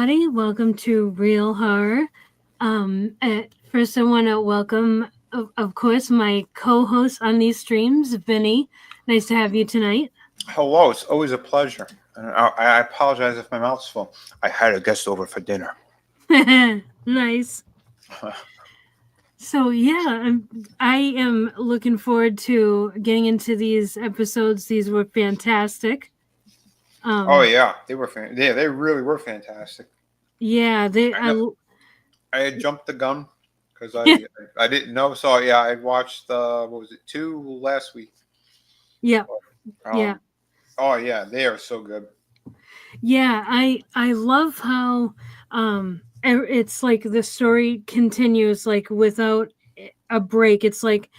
everybody. Welcome to Real Horror. First, I want to welcome, of course, my co-host on these streams, Vinny. Nice to have you tonight. Hello, it's always a pleasure. And I apologize if my mouth's full. I had a guest over for dinner. Nice. So yeah, I am looking forward to getting into these episodes. These were fantastic. Oh yeah, they were they really were fantastic. Yeah, I had jumped the gun because I didn't know. So yeah, I watched what was it, 2 last week. Yeah, yeah. Oh yeah, they are so good. Yeah, I love how it's like the story continues like without a break. It's like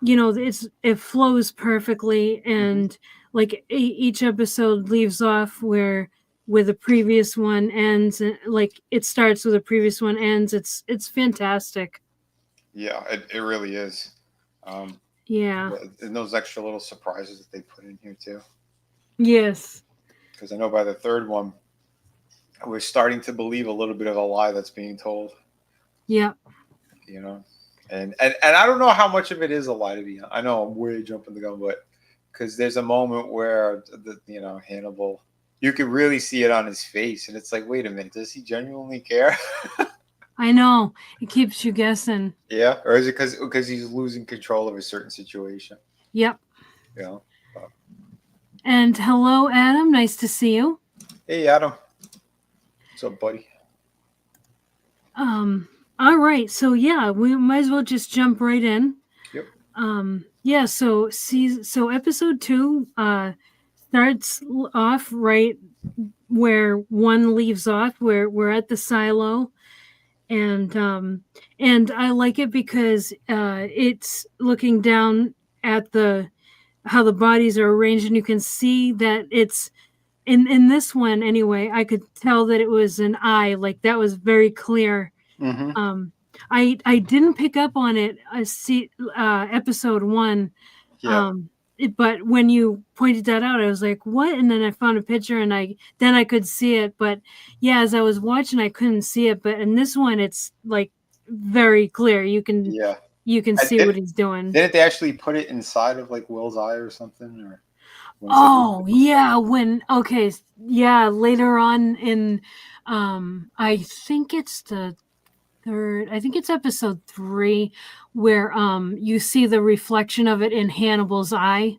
it flows perfectly, and like each episode leaves off where the previous one ends, and like it starts where the previous one ends. It's fantastic. Yeah, it really is. Yeah. And those extra little surprises that they put in here too. Yes. Because I know by the third one, we're starting to believe a little bit of a lie that's being told. Yeah. You know, and I don't know how much of it is a lie to be honest. I know I'm way jumping the gun, but because there's a moment where Hannibal, you could really see it on his face, and it's like, wait a minute, does he genuinely care? I know, it keeps you guessing. Yeah, or is it because he's losing control of a certain situation? Yep. You know. And hello, Adam. Nice to see you. Hey, Adam. What's up, buddy? All right. So yeah, we might as well just jump right in. Yep. Yeah. So episode 2 starts off right where 1 leaves off, where we're at the silo, and I like it because it's looking down at how the bodies are arranged, and you can see that it's in this one anyway. I could tell that it was an eye, like that was very clear. Mm-hmm. I didn't pick up on it. I see episode 1. Yeah. But when you pointed that out, I was like, "What?" And then I found a picture, and I could see it. But yeah, as I was watching, I couldn't see it. But in this one, it's like very clear. You can see what he's doing. Didn't they actually put it inside of like Will's eye or something? Or oh yeah, later on in I think it's the third. I think it's episode 3 where you see the reflection of it in Hannibal's eye.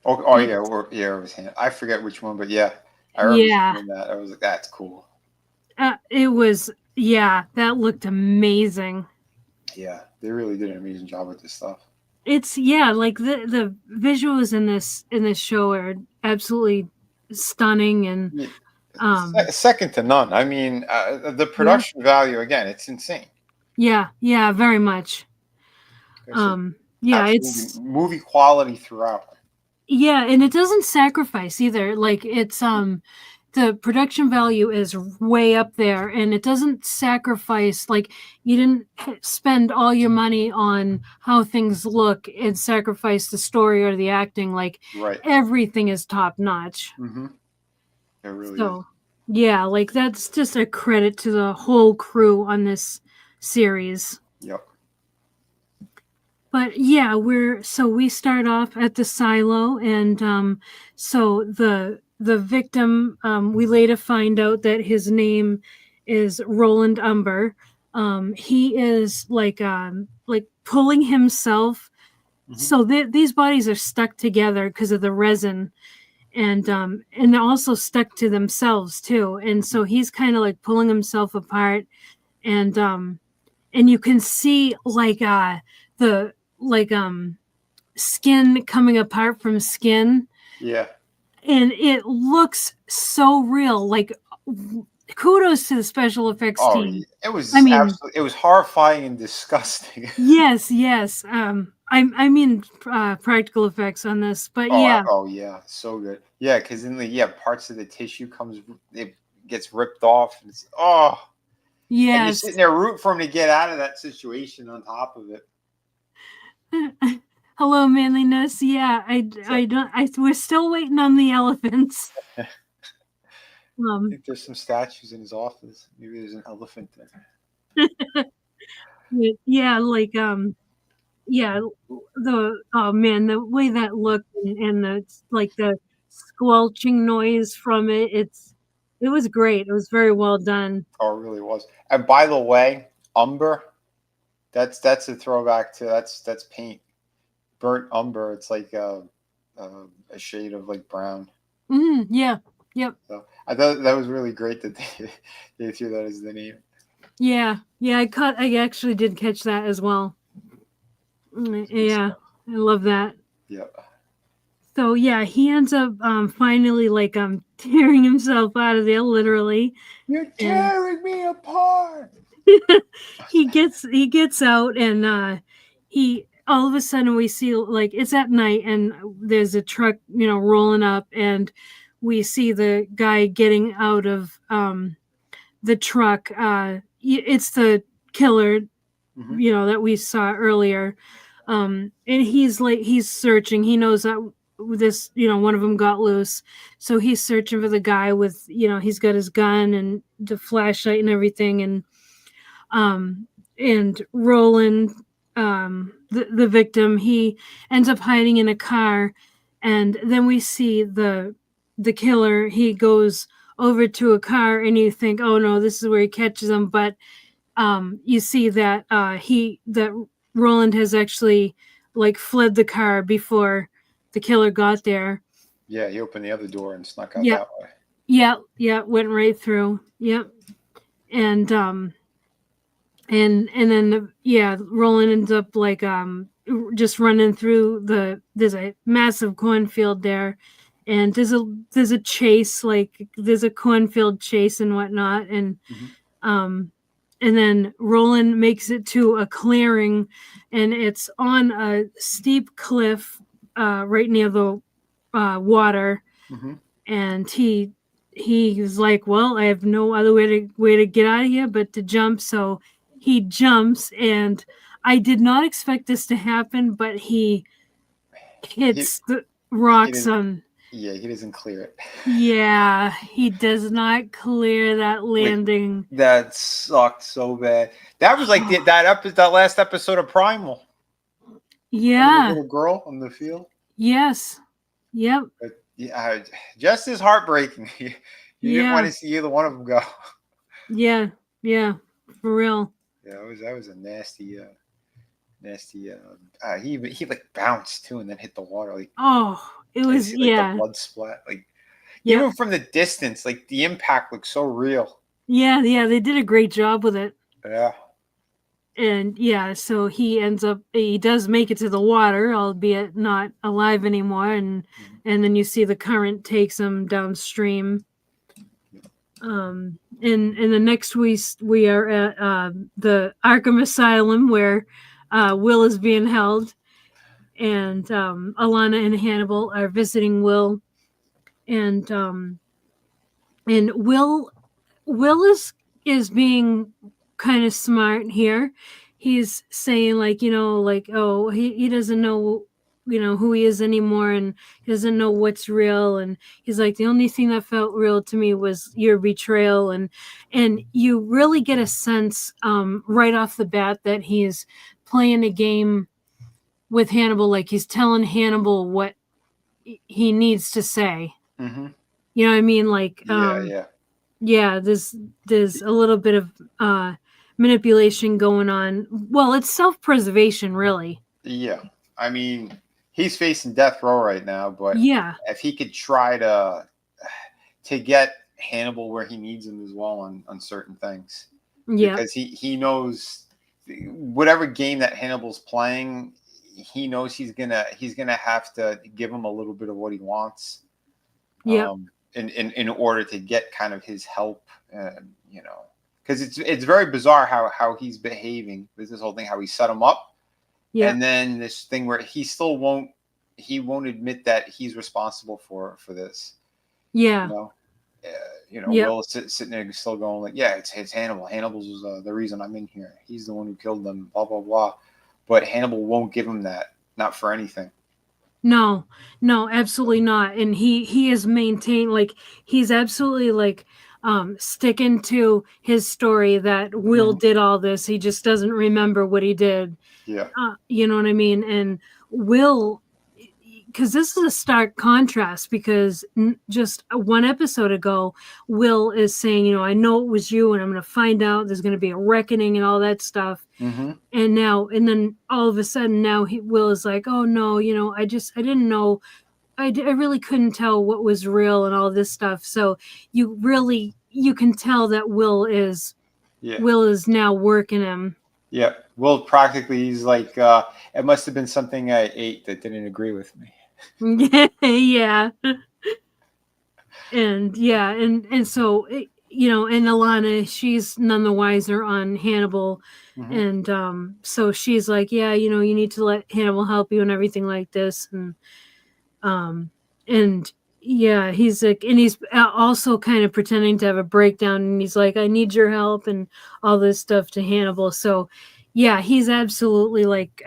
Oh yeah, it was I forget which one, but yeah, I remember seeing that. I was like, that's cool. It was, that looked amazing. Yeah, they really did an amazing job with this stuff. It's like the visuals in this show are absolutely stunning, and second to none. I mean, the production value, again, it's insane. Yeah, very much. It's movie quality throughout. Yeah, and it doesn't sacrifice either. Like it's the production value is way up there, and it doesn't sacrifice. Like you didn't spend all your money on how things look and sacrifice the story or the acting. Like everything is top notch. Mm-hmm. It really is. Yeah, like that's just a credit to the whole crew on this series. Yep. But yeah, we start off at the silo, and so the victim, we later find out that his name is Roland Umber. He is like pulling himself. Mm-hmm. So these bodies are stuck together because of the resin, and they're also stuck to themselves too. And so he's kind of like pulling himself apart, and you can see the skin coming apart from skin. Yeah. And it looks so real. Like, kudos to the special effects team. It was it was horrifying and disgusting. Yes. I mean practical effects on this, but yeah. Oh yeah, so good. Yeah, because in parts of the tissue it gets ripped off. And it's yeah. And you're sitting there rooting for him to get out of that situation on top of it. Hello, manliness. Yeah, we're still waiting on the elephants. I Um, think there's some statues in his office. Maybe there's an elephant there. yeah, like yeah, the oh man, the way that looked and the like the squelching noise from it, it was great. It was very well done. Oh, it really was. And by the way, umber. That's a throwback to that's paint. Burnt umber. It's like a shade of like brown. Yeah. Yep. So I thought that was really great that they threw that as the name. Yeah. Yeah, I actually did catch that as well. It's good Yeah. stuff. I love that. Yeah. So yeah, he ends up finally like tearing himself out of there literally You're and tearing me apart. he gets out and he all of a sudden we see like it's at night and there's a truck rolling up and we see the guy getting out of the truck it's the killer Hmm. that we saw earlier and he's searching. He knows that this one of them got loose, so he's searching for the guy with he's got his gun and the flashlight and everything um, and Roland, the victim, he ends up hiding in a car, and then we see the killer. He goes over to a car, and you think, oh no, this is where he catches him. But you see that that Roland has actually like fled the car before the killer got there. Yeah, he opened the other door and snuck out Yeah, that way. yeah, yeah, went right through. Yep, and and then yeah, Roland ends up like just running through there's a massive cornfield there, and there's a chase, like there's a cornfield chase and whatnot, Hmm. um and then Roland makes it to a clearing, and it's on a steep cliff right near the water, Hmm. and he was like, well, I have no other way to get out of here but to jump. So he jumps, and I did not expect this to happen, but he He hits the he rocks didn't. on. Yeah, he doesn't clear it. Yeah, he does not clear that Like landing. that sucked so bad. That was like that last episode of Primal. Remember the Yeah. little girl on the field? Yes. Yep. But yeah, just as heartbreaking. You didn't want Yeah. to see either one of them go. Yeah. Yeah. For real. Yeah, that was a nasty, nasty. He like bounced too, and then hit the water. Like Oh, it you was. see, like the Yeah. blood splat. Like Yep. even from the distance, like the impact looks so real. Yeah. Yeah. They did a great job with it. Yeah. And yeah, so he does make it to the water, albeit not alive anymore, Mhm. and then you see the current takes him downstream. And the next we are at the Arkham Asylum where Will is being held, and Alana and Hannibal are visiting Will, and Will is being kind of smart here. He's saying like, like, oh, he doesn't know who he is anymore, and he doesn't know what's real, and he's like, the only thing that felt real to me was your betrayal, and you really get a sense right off the bat that he's playing a game with Hannibal, like he's telling Hannibal what he needs to say. Hmm. You know what I mean? Like Yeah. Yeah. yeah, there's a little bit of manipulation going on. Well, it's self-preservation, really. Yeah. I mean, he's facing death row right now, but Yeah. if he could try to get Hannibal where he needs him as well on certain things, Yeah. because he knows whatever game that Hannibal's playing, he knows he's gonna have to give him a little bit of what he wants, Yep. in order to get kind of his help, because it's very bizarre how he's behaving with this whole thing, how he set him up, Yep. and then this thing where he won't admit that he's responsible for this, you Yeah. know. Yep. Will is sitting there still going like, yeah, it's Hannibal. Hannibal's the reason I'm in here. He's the one who killed them. Blah blah blah. But Hannibal won't give him that, not for anything. No, no, absolutely not. And he is maintained, like, he's absolutely like sticking to his story that Will Hmm. did all this. He just doesn't remember what he did. Yeah. You know what I mean? And Will, because this is a stark contrast, because just one episode ago, Will is saying, I know it was you, and I'm going to find out. There's going to be a reckoning and all that stuff. Hmm. And now, and then all of a sudden, now Will is like, oh no, I didn't know. I really couldn't tell what was real and all this stuff. So you can tell that Yeah. Will is now working him. Yeah. Well, practically, he's like, it must have been something I ate that didn't agree with me. Yeah. And yeah, and so and Alana, she's none the wiser on Hannibal. Hmm. And so she's like, yeah, you need to let Hannibal help you and everything like this. Um and yeah, he's like, and he's also kind of pretending to have a breakdown, and he's like, I need your help and all this stuff to Hannibal. So yeah, he's absolutely like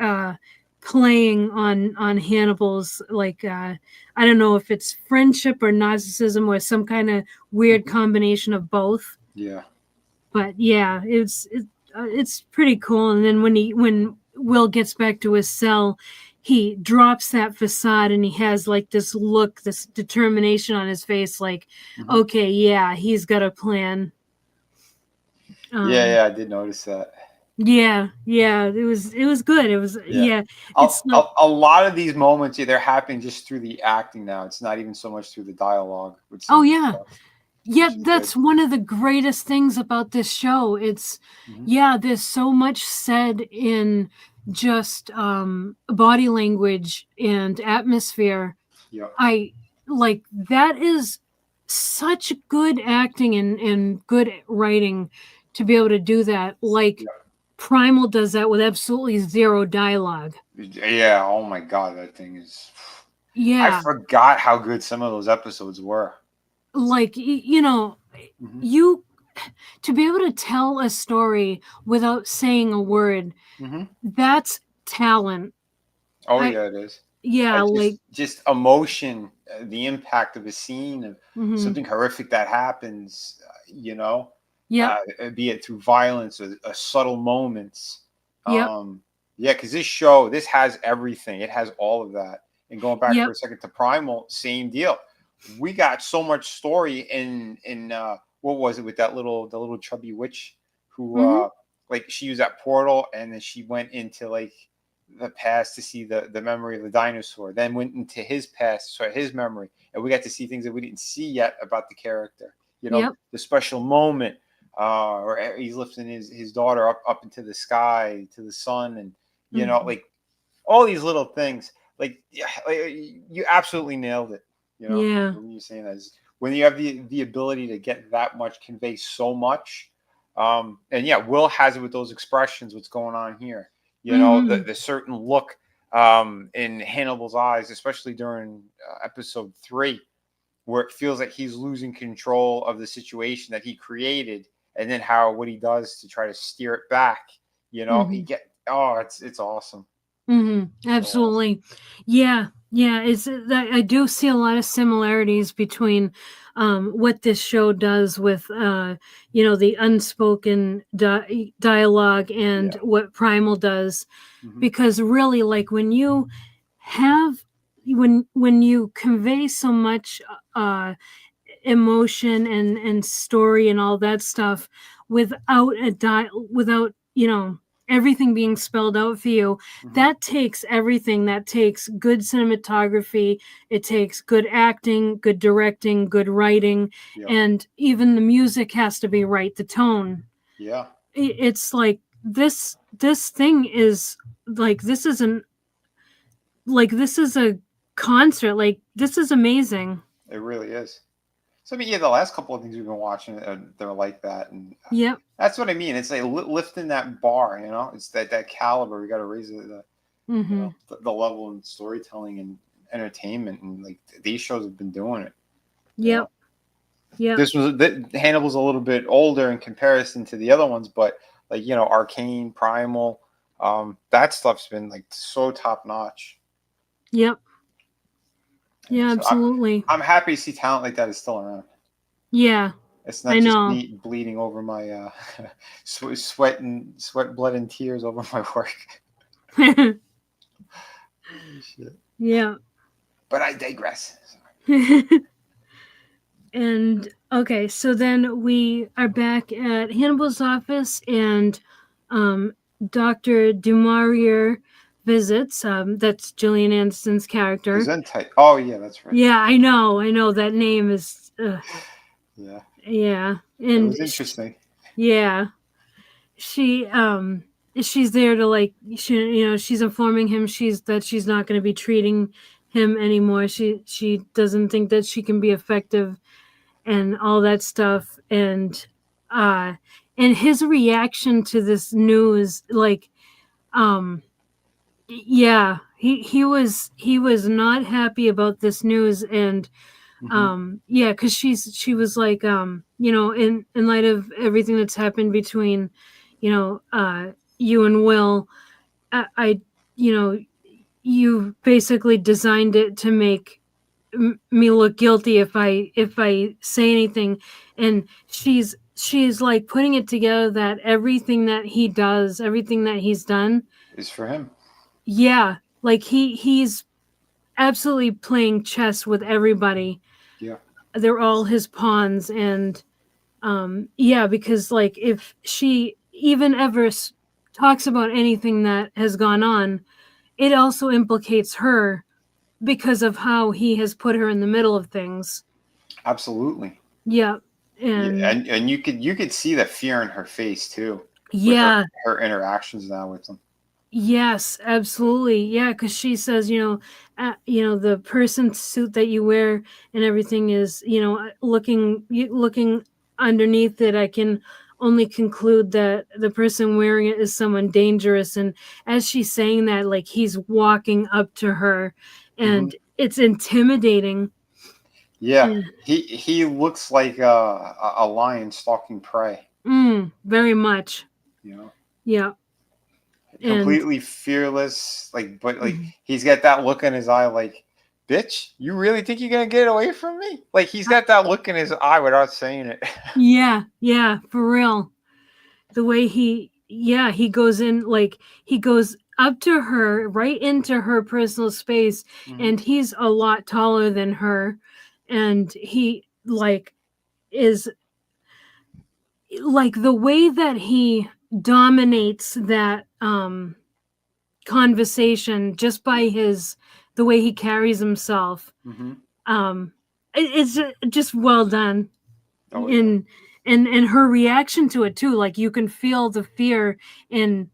playing on Hannibal's, like, I don't know if it's friendship or narcissism or some kind of weird Hmm. combination of both. Yeah. But yeah, it's pretty cool. And then when Will gets back to his cell, he drops that facade, and he has like this look, this determination on his face, like, Hmm. okay, yeah, he's got a plan. Yeah. Um, Yeah. I did notice that. yeah, yeah, it was good. It was, Yeah. yeah, it's like, A lot of these moments, yeah, they're happening just through the acting now. It's not even so much through the dialogue with some oh of the yeah, stuff, yeah, which is good. that's one of the greatest things about this show. It's, Hmm. yeah, there's so much said in just body language and atmosphere. Yeah. I like that is such good acting and good writing to be able to do that. Like Yeah. Primal does that with absolutely zero dialogue. Yeah. Oh my God, that thing is. I Yeah, forgot how good some of those episodes were. like Hmm. you to be able to tell a story without saying a word, Hmm. that's talent. Oh I yeah, it is. Yeah, like, Just emotion, the impact of a scene of mhm. something horrific that happens. Yep, Be it through violence or subtle moments. yep, Um, yeah, because this has everything. It has all of that. And going back for yep, a second to Primal, same deal. We got so much story in what was it with the little chubby witch who mhm, like she used that portal and then she went into like the past to see the memory of the dinosaur, then went into his past, so his memory, and we got to see things that we didn't see yet about the character. yep, The special moment, or he's lifting his daughter up into the sky to the sun, and mhm, like all these little things. Like, yeah, like, you absolutely nailed it. yeah, When you're saying that is when you have the ability to get that much, convey so much. And yeah, Will has it with those expressions. What's going on here? mhm, The certain look in Hannibal's eyes, especially during episode 3, where it feels like he's losing control of the situation that he created, and then how what he does to try to steer it back. He mhm, get oh, it's awesome. mhm, So awesome. absolutely. Yeah, yeah, it's that I do see a lot of similarities between what this show does with the unspoken dialogue and Yeah. what Primal does, Hmm. because really, like, have when you convey so much emotion and story and all that stuff without everything being spelled out for you, Hmm. that takes everything. That takes good cinematography, it takes good acting, good directing, good writing, Yep. and even the music has to be right, the tone. Yeah. It's like this thing is like, this is a concert, like, this is amazing. It really is. So I mean, yeah, the last couple of things we've been watching, they're like that, and Yep. that's what I mean. It's like lifting that bar. It's that caliber. We got to raise Mhm. the level in storytelling and entertainment, and like these shows have been doing it. You know, Yep. Yep. Hannibal's a little bit older in comparison to the other ones, but like Arcane, Primal, that stuff's been like so top notch. Yep. Yeah, So absolutely. I'm happy to see talent like that is still around. Yeah, It's I not just know. me bleeding over my sweat, blood, and tears over my work. Oh, shit. Yeah. But I digress. And okay, so then we are back at Hannibal's office, and um, Dr. Dumaurier visits. That's Gillian Anderson's character. Gesundheit. Oh yeah, that's right. Yeah, I know that name is. Yeah, Yeah, it and was interesting. yeah, she she's there to like she's informing him she's not going to be treating him anymore. She doesn't think that she can be effective and all that stuff, uh and his reaction to this news, like, um yeah, he was not happy about this news. And Hmm. yeah, because she was like, in light of everything that's happened between you and Will, I you know you basically designed it to make me look guilty if I say anything. And she's like putting it together that everything that he does, everything that he's done, Is for him. yeah, like he's absolutely playing chess with everybody. Yeah, They're all his pawns. And yeah, because like if she even ever talks about anything that has gone on, it also implicates her because of how he has put her in the middle of things. absolutely. Yeah. Yeah, And and you could see the fear in her face too, with yeah, her interactions now with him. yes, absolutely. Yeah, because she says, the person suit that you wear and everything is, looking underneath it, I can only conclude that the person wearing it is someone dangerous. And as she's saying that, like he's walking up to her, Hmm. and it's intimidating. Yeah, Yeah. he looks like a lion stalking prey. Very much. You know, Yeah. And completely fearless. Like, but like mhm. he's got that look in his eye, like, bitch, you really think you're gonna get away from me? Like he's got that look in his eye without saying it. Yeah, yeah, for real. The way he goes in, like he goes up to her, right into her personal space, Hmm. and he's a lot taller than her, and he like is like the way that he dominates that conversation just by his the way he carries himself. Hmm. um it's just well done. Oh yeah. And her reaction to it too, like you can feel the fear in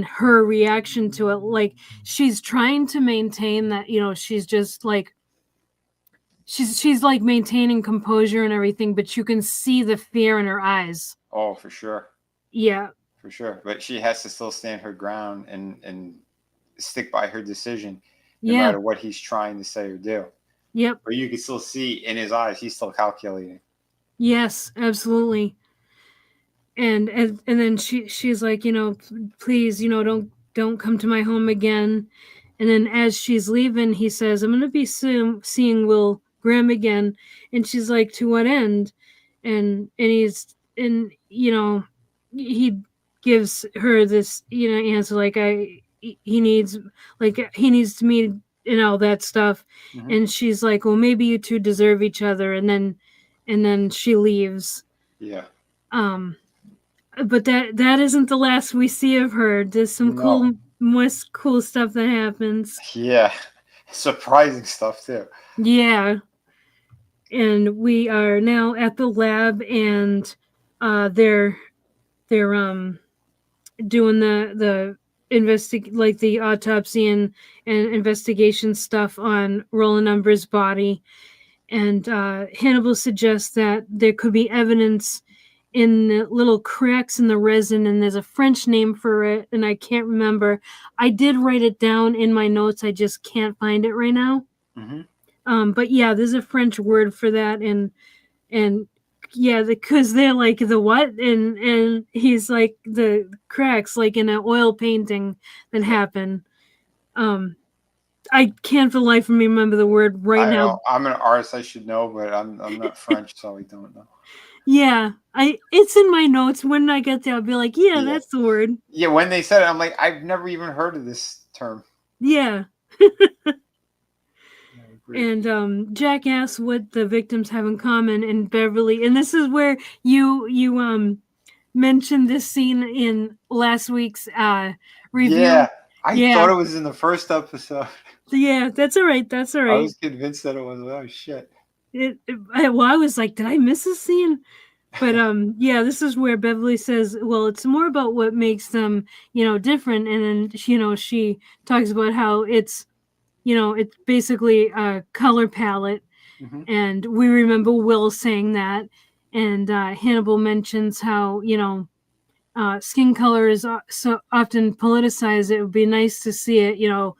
her reaction to it. Like she's trying to maintain that, she's just like she's like maintaining composure and everything, but you can see the fear in her eyes. Oh, for sure. Yeah. For sure. But she has to still stand her ground and stick by her decision, no Yeah. matter what he's trying to say or do. Yep. But you can still see in his eyes he's still calculating. Yes, absolutely. And then she's like, please, don't come to my home again. And then as she's leaving, he says, I'm gonna be seeing Will Graham again. And she's like, to what end? And he gives her this, answer, like, he needs, he needs to meet and all that stuff. Hmm. And she's like, well, maybe you two deserve each other. And then she leaves. Yeah. um but that isn't the last we see of her. There's some No. more cool stuff that happens. Yeah. Surprising stuff too. Yeah. And we are now at the lab, and they're doing the like the autopsy and investigation stuff on Roland Umber's body. And Hannibal suggests that there could be evidence in the little cracks in the resin, and there's a French name for it, and I can't remember. I did write it down in my notes, I just can't find it right now. Hmm. But yeah, there's a French word for that. And yeah, because they're like, the what? And he's like, the cracks, like in an oil painting that happened. um I can't for the life of me remember the word right I know now. I'm an artist. I should know, but I'm not French, so I don't know. Yeah, it's in my notes. When I get there, I'll be like, yeah, Yeah, that's the word. yeah. When they said it, I'm like, I've never even heard of this term. Yeah. Yeah, I agree. And Jack asks what the victims have in common, and Beverly, and this is where you mentioned this scene in last week's review. Yeah, I Yeah, thought it was in the first episode. yeah, that's all right. That's all I right. was convinced that it was. Oh shit. Well, I was like, did I miss a scene? But yeah, this is where Beverly says, well, it's more about what makes them, different. And then she talks about how it's basically a color palette. Hmm. And we remember Will saying that. And Hannibal mentions how, skin color is so often politicized. It would be nice to see it,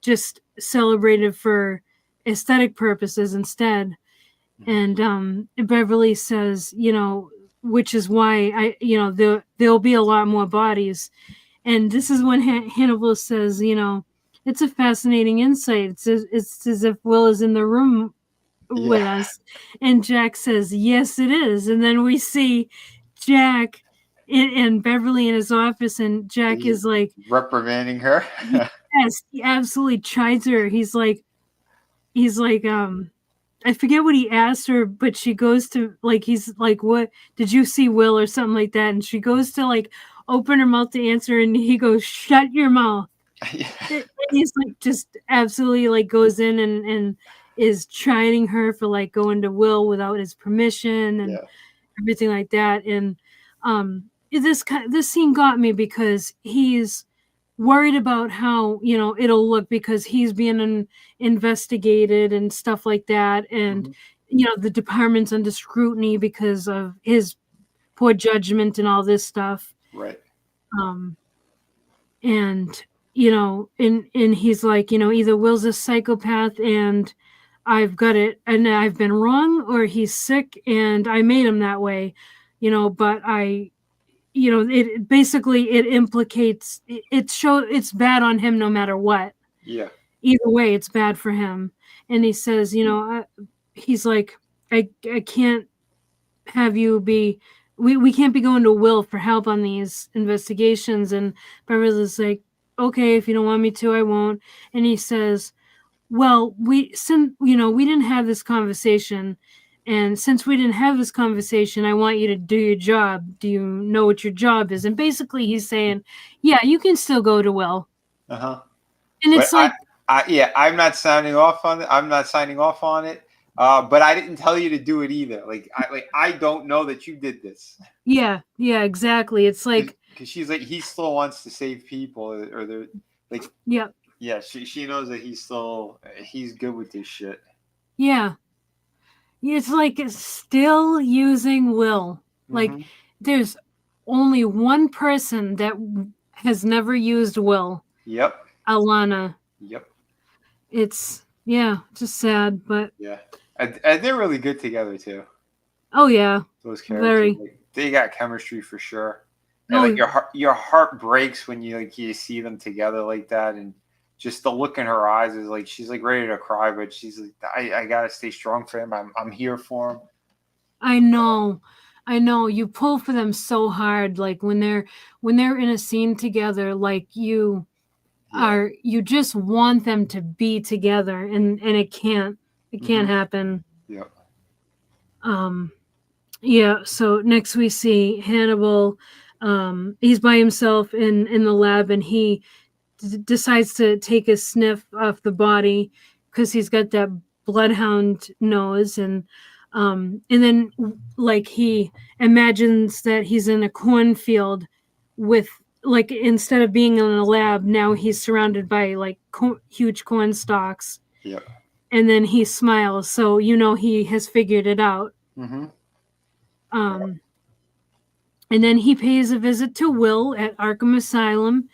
just celebrated for aesthetic purposes instead. And Beverly says, which is why there'll be a lot more bodies. And this is when Hannibal says, it's a fascinating insight. It's as if Will is in the room Yeah, with us. And Jack says, yes, it is. And then we see Jack and Beverly in his office, and Jack he's is like, reprimanding her. yes, he absolutely chides her. He's like, I forget what he asked her, but she goes to like, he's like, what did you see, Will, or something like that? And she goes to like open her mouth to answer, and he goes, shut your mouth. Yeah, And he's like, just absolutely like goes in and is chiding her for like going to Will without his permission and yeah, everything like that. And this scene got me because he's worried about how it'll look because he's being investigated and stuff like that, and hmm, the department's under scrutiny because of his poor judgment and all this stuff. right. um and and he's like, either Will's a psychopath and I've got it and I've been wrong, or he's sick and I made him that way. But it basically it implicates it's bad on him no matter what. Yeah, Either way it's bad for him. And he says, he's like, I can't have you be we can't be going to Will for help on these investigations. And Beverly's like, okay, if you don't want me to, I won't. And he says, well, we didn't have this conversation, and since we didn't have this conversation, I want you to do your job. Do you know what your job is? And basically he's saying, yeah, you can still go to Will. uh huh. And But it's like, yeah, I'm not signing off on it. I'm not signing off on it. But I didn't tell you to do it either. I don't know that you did this. yeah, exactly. It's like, Because she's like, he still wants to save people, or they're like, yeah, yeah, she knows that he's good with this shit. yeah. It's like it's still using Will. Like, Hmm. there's only one person that has never used Will, Yep. Alana. Yep. It's, yeah, just sad, but Yeah. And they're really good together too. oh yeah, Those characters, very. like, they got chemistry for sure. And like Oh your heart breaks when you see them together like that, and just the look in her eyes is like she's like ready to cry, but she's like, I gotta stay strong for him. I'm here for him. I know. I know. You pull for them so hard, like when they're in a scene together, like Yeah. you just want them to be together, and it can't Hmm. happen. Yep. Um yeah, so next we see Hannibal. He's by himself in the lab, and he decides to take a sniff off the body because he's got that bloodhound nose. And then like he imagines that he's in a cornfield with, like, instead of being in a lab, now he's surrounded by like huge corn stalks. Yep. And then he smiles, so he has figured it out. Hmm. um and then he pays a visit to Will at Arkham Asylum,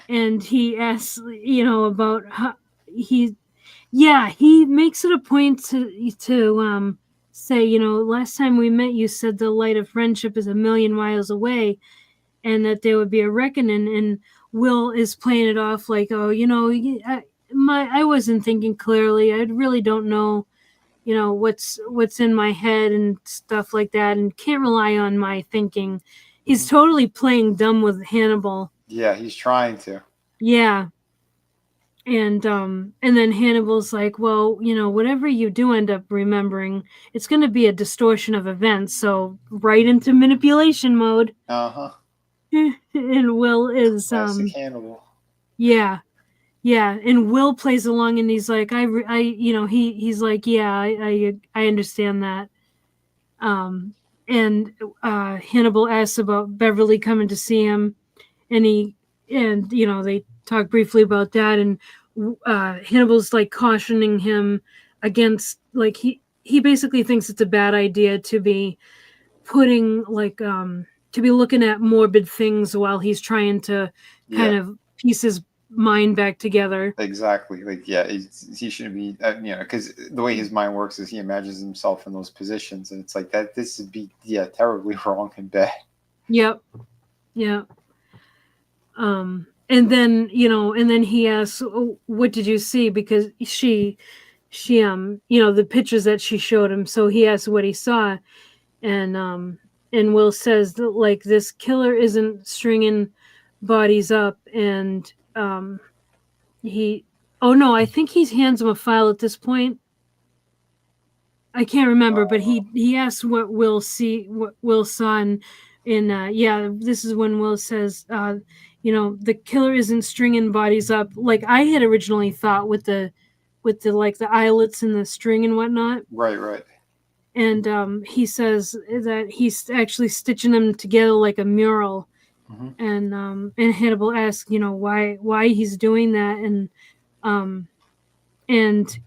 and he asks, about how he, yeah, he makes it a point to say, last time we met, you said the light of friendship is a million miles away, and that there would be a reckoning. And Will is playing it off like, oh, I wasn't thinking clearly. I really don't know, what's in my head and stuff like that, and can't rely on my thinking. He's Mhm. totally playing dumb with Hannibal. Yeah, he's trying to. Yeah. And then Hannibal's like, well, whatever you do end up remembering, it's going to be a distortion of events, so right into manipulation mode. Uh-huh. And Will is Classic Hannibal. yeah. Yeah, and Will plays along, and he's like, he's like, yeah, I understand that. Um, and Hannibal asks about Beverly coming to see him, and they talk briefly about that, and Hannibal's like cautioning him against, like, he basically thinks it's a bad idea to be putting like to be looking at morbid things while he's trying to Yeah, kind of piece his mind back together. exactly. Like, yeah, he shouldn't be, because the way his mind works is he imagines himself in those positions, and it's like that. This would be, yeah, terribly wrong and bad. Yep. Yeah. And then he asks, oh, what did you see? Because the pictures that she showed him. So he asks what he saw, and Will says that, like, this killer isn't stringing bodies up, and he oh no, I think he hands him a file at this point. I can't remember, but he asks what Will saw, and yeah, this is when Will says, the killer isn't stringing bodies up like I had originally thought, with the like the eyelets and the string and whatnot. Right, right. And he says that he's actually stitching them together like a mural. Hmm. And Hannibal asks, why he's doing that, um, and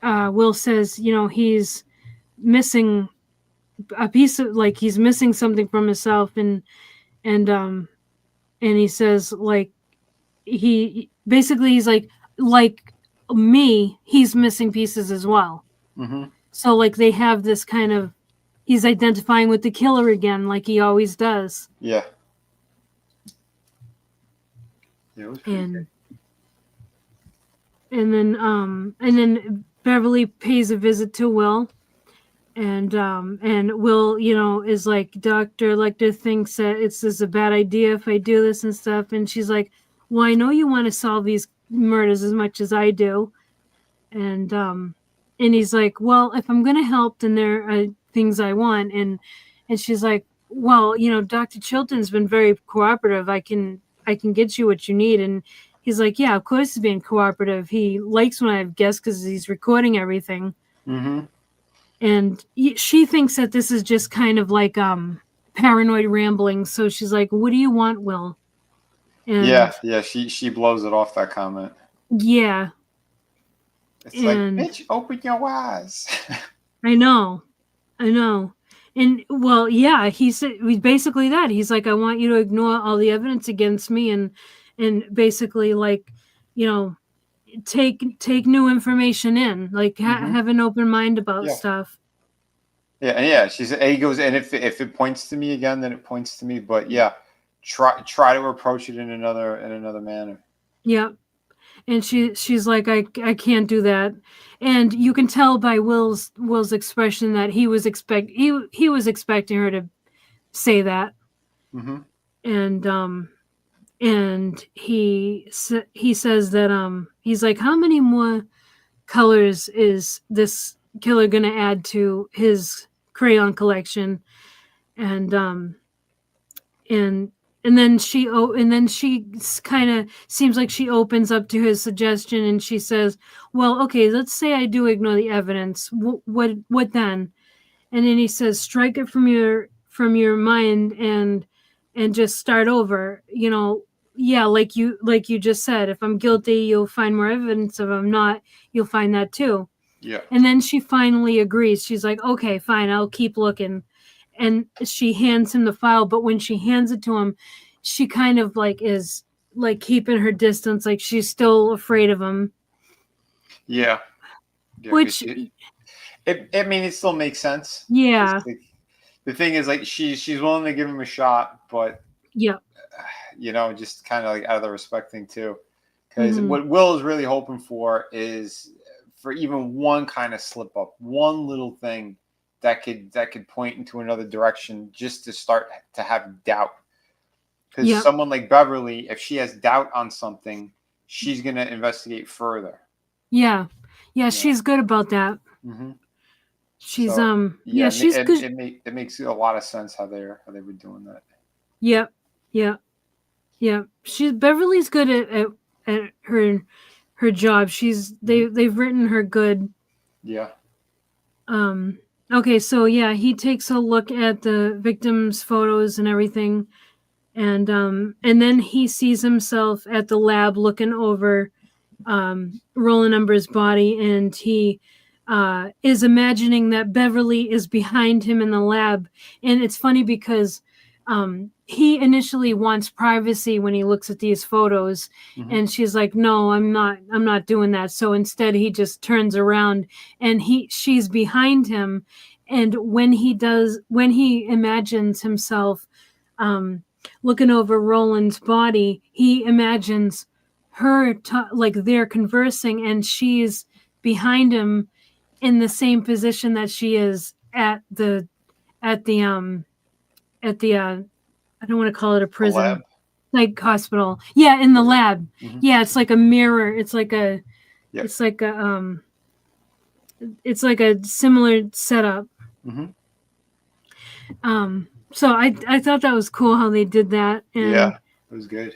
Will says, he's missing a piece of, like, he's missing something from himself, and and he says, like, he basically, he's like me, he's missing pieces as well. Hmm. So, like, they have this kind of, he's identifying with the killer again, like he always does. Yeah. Yeah, it was pretty good. And and then Beverly pays a visit to Will, and Will, is like, Dr. Lecter thinks that it's a bad idea if I do this and stuff, and she's like, well, I know you want to solve these murders as much as I do, and he's like, well, if I'm gonna help, then there are things I want, and she's like, well, Dr. Chilton's been very cooperative. I can get you what you need. And he's like, yeah, of course he's being cooperative. He likes when I have guests because he's recording everything. Hmm. And she thinks that this is just kind of like paranoid rambling. So she's like, what do you want, Will? And Yeah. She blows it off, that comment. yeah, It's like, and bitch, open your eyes. I know. And well, yeah, he said basically that. He's like, I want you to ignore all the evidence against me, and basically, like, you know, take new information in, like, Hmm. have an open mind about Yeah. stuff. Yeah, and yeah, he goes, and if it points to me again, then it points to me. But yeah, try to approach it in another manner. Yeah. And she's like, I can't do that. And you can tell by Will's expression that he was expecting her to say that. Hmm. And he says that, he's like, how many more colors is this killer gonna add to his crayon collection? And and and then she kind of seems like she opens up to his suggestion, and she says, well, okay, let's say I do ignore the evidence. What then? And then he says, strike it from your mind, and just start over. Yeah, like you just said, if I'm guilty, you'll find more evidence. If I'm not, you'll find that too. Yeah. And then she finally agrees. She's like, okay, fine, I'll keep looking. And she hands him the file, but when she hands it to him, she kind of like is like keeping her distance, like she's still afraid of him. Yeah. Yeah. 'Cause Which, I mean, it still makes sense. yeah, Like, the thing is, like, she's willing to give him a shot, but yeah, just kind of like out of the respect thing too. Because what Will is really hoping for is for even one kind of slip up, one little thing that could point into another direction, just to start to have doubt. Because someone like Beverly, if she has doubt on something, she's gonna investigate further. Yeah, she's good about that. Mm-hmm. She's she's good. It makes a lot of sense how they were doing that. Yep, yep, yep. Beverly's good at her job. They've written her good. Yeah. Okay, so yeah, he takes a look at the victim's photos and everything, and then he sees himself at the lab looking over Roland Umber's body, and he is imagining that Beverly is behind him in the lab. And it's funny because he initially wants privacy when he looks at these photos, and she's like, no, I'm not doing that. So instead he just turns around, and she's behind him. And when he imagines himself looking over Roland's body, he imagines her like they're conversing, and she's behind him in the same position that she is at the I don't want to call it a prison, like hospital. Yeah, in the lab. Yeah, it's like a mirror. It's like a it's like a similar setup. So I thought that was cool how they did that. And yeah, it was good.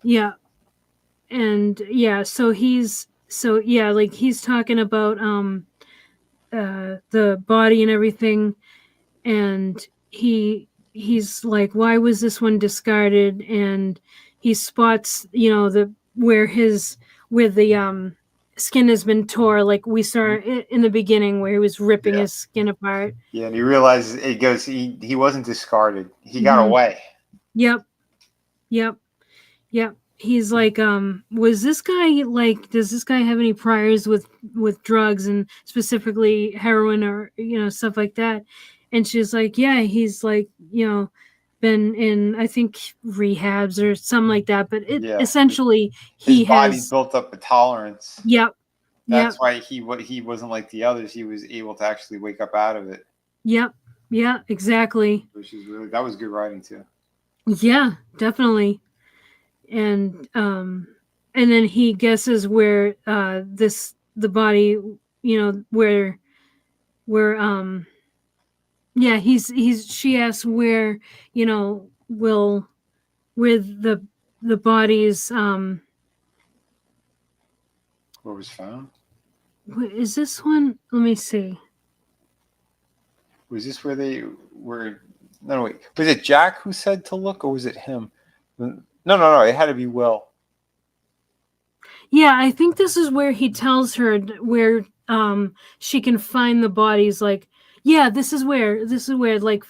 Yeah. And yeah, so he's talking about the body and everything, and he's like, why was this one discarded? And he spots where the skin has been tore, like we saw in the beginning where he was ripping his skin apart. Yeah, and he realizes he wasn't discarded, he got away. Yep. He's like, was this guy does this guy have any priors with drugs, and specifically heroin or stuff like that? And she's like, yeah, he's like, been in, I think, rehabs or something like that. But essentially his body built up a tolerance. Yep. That's why he wasn't like the others. He was able to actually wake up out of it. Yep. Yeah, exactly. Which is that was good writing too. Yeah, definitely. And then he guesses where the body, where she asks where, with the bodies where was found? Is this one? Let me see. Was this where they were? No, wait. Was it Jack who said to look, or was it him? No. It had to be Will. Yeah, I think this is where he tells her where she can find the bodies. Like, yeah, this is where like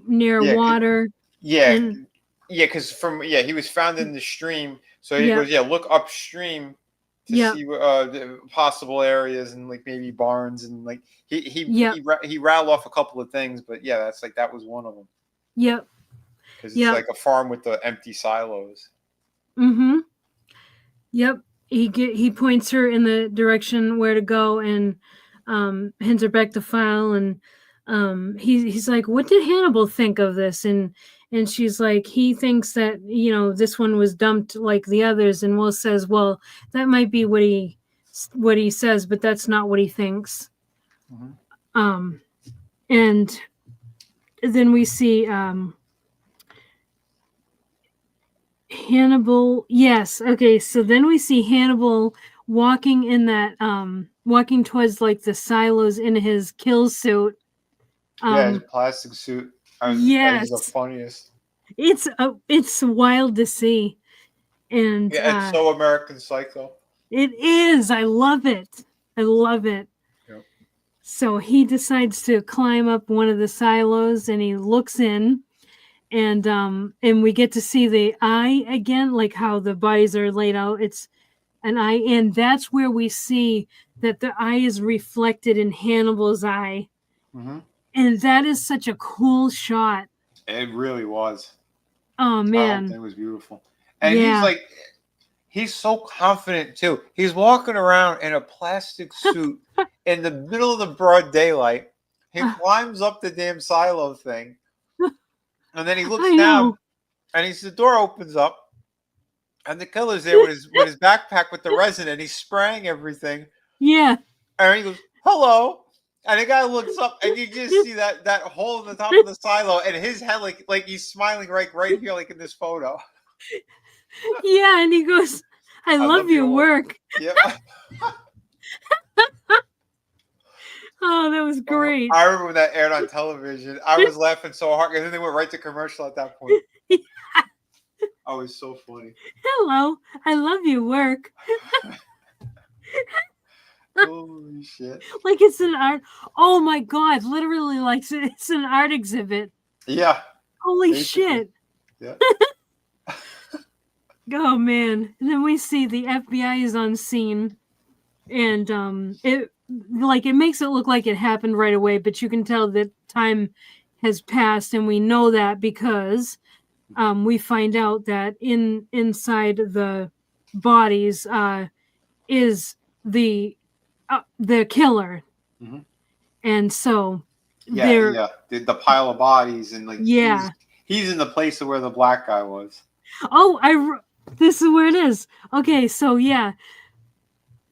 near water. Yeah, because he was found in the stream. So he goes, look upstream to see the possible areas, and like maybe barns, and like he rattled off a couple of things, but that was one of them. Yep. Because it's like a farm with the empty silos. Yep. He points her in the direction where to go, and hands her back the file, and he's like, what did Hannibal think of this? And she's like, he thinks that this one was dumped like the others. And Will says, well, that might be what he says, but that's not what he thinks. And then we see Hannibal. Yes. Okay. So then we see Hannibal walking in that walking towards like the silos in his kill suit. His plastic suit. Yes, the funniest. It's wild to see, and it's so American Psycho. It is. I love it. Yep. So he decides to climb up one of the silos, and he looks in, and we get to see the eye again, like how the bodies are laid out. It's an eye, and that's where we see that the eye is reflected in Hannibal's eye. And that is such a cool shot. It really was. Oh man, it was beautiful. And he's like, he's so confident too. He's walking around in a plastic suit in the middle of the broad daylight. He climbs up the damn silo thing, and then he looks I down, know. and the door opens up, and the killer's there with his backpack with the resin, and he's spraying everything. Yeah. And he goes, "Hello." And the guy looks up, and you just see that hole in the top of the silo, and his head like he's smiling right here, like in this photo. Yeah, and he goes, I I love love your your work. Yep. Oh, that was great. I remember when that aired on television. I was laughing so hard, and then they went right to commercial at that point. I was so funny. Hello, I love your work. Holy shit. Like it's an art. Oh my God, literally like it's an art exhibit. Yeah. Holy Basically. shit. Yeah. Oh man. And then we see the FBI is on scene, and it makes it look like it happened right away, but you can tell that time has passed, and we know that because we find out that inside the bodies is the killer. Mm-hmm. And so Yeah. The pile of bodies, and like yeah. he's in the place of where the black guy was. Oh, this is where it is. Okay, so yeah,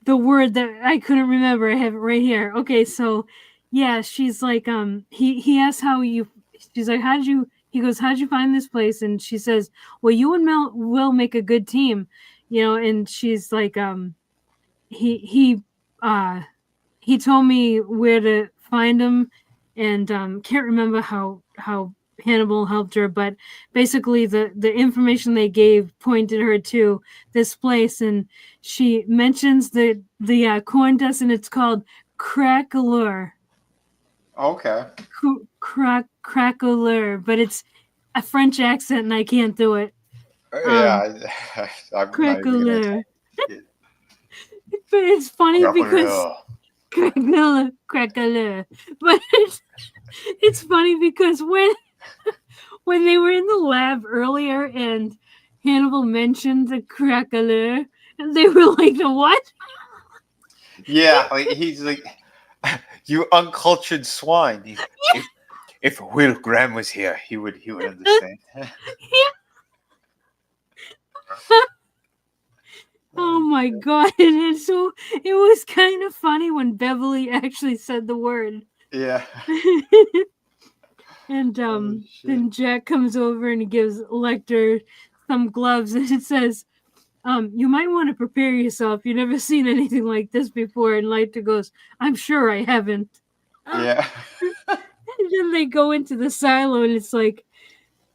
the word that I couldn't remember, I have it right here. Okay, so yeah, she's like, he asks she's like, he goes, how'd you find this place? And she says, well, you and Mel will make a good team, and she's like, he told me where to find him, and can't remember how Hannibal helped her, but basically the information they gave pointed her to this place, and she mentions the corn dust, and it's called craquelure. Okay. Craquelure, but it's a French accent, and I can't do it. Yeah, I'm craquelure. But it's funny because craquelure. But it's funny because when they were in the lab earlier and Hannibal mentioned the craquelure, and they were like, the what? Yeah, like he's like, you uncultured swine. If Will Graham was here, he would understand. Oh my God. And so it was kind of funny when Beverly actually said the word. Yeah. And then Jack comes over and he gives Lecter some gloves, and it says, you might want to prepare yourself. You've never seen anything like this before. And Lecter goes, I'm sure I haven't. Yeah. And then they go into the silo, and it's like,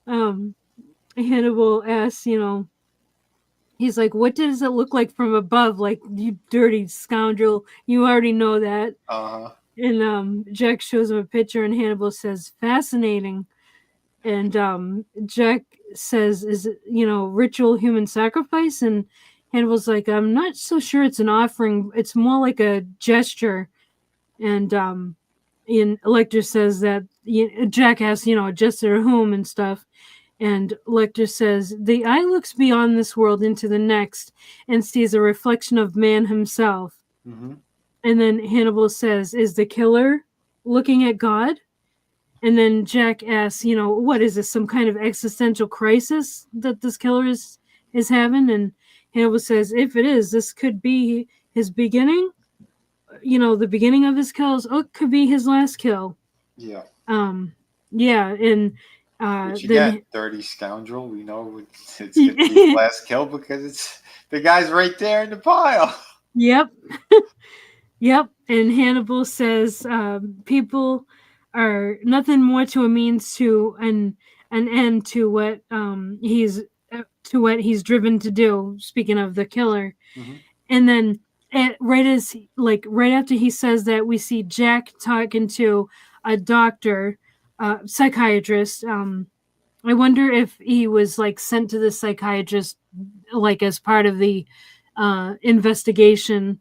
Hannibal asks, he's like, what does it look like from above? Like, you dirty scoundrel. You already know that. Uh-huh. And Jack shows him a picture, and Hannibal says, fascinating. And Jack says, is it, ritual human sacrifice? And Hannibal's like, I'm not so sure it's an offering. It's more like a gesture. And Lecter says that Jack asks, a gesture to whom and stuff. And Lecter says, the eye looks beyond this world into the next and sees a reflection of man himself. Mm-hmm. And then Hannibal says, is the killer looking at God? And then Jack asks, what is this, some kind of existential crisis that this killer is having? And Hannibal says, if it is, this could be his beginning, the beginning of his kills, or it could be his last kill. Yeah. Yeah, and which again, dirty scoundrel. We know it's gonna be his last kill because it's the guy's right there in the pile. Yep. Yep. And Hannibal says people are nothing more to a means to an end to what he's driven to do. Speaking of the killer. Mm-hmm. And then right after he says that, we see Jack talking to a doctor, psychiatrist. I wonder if he was sent to the psychiatrist as part of the investigation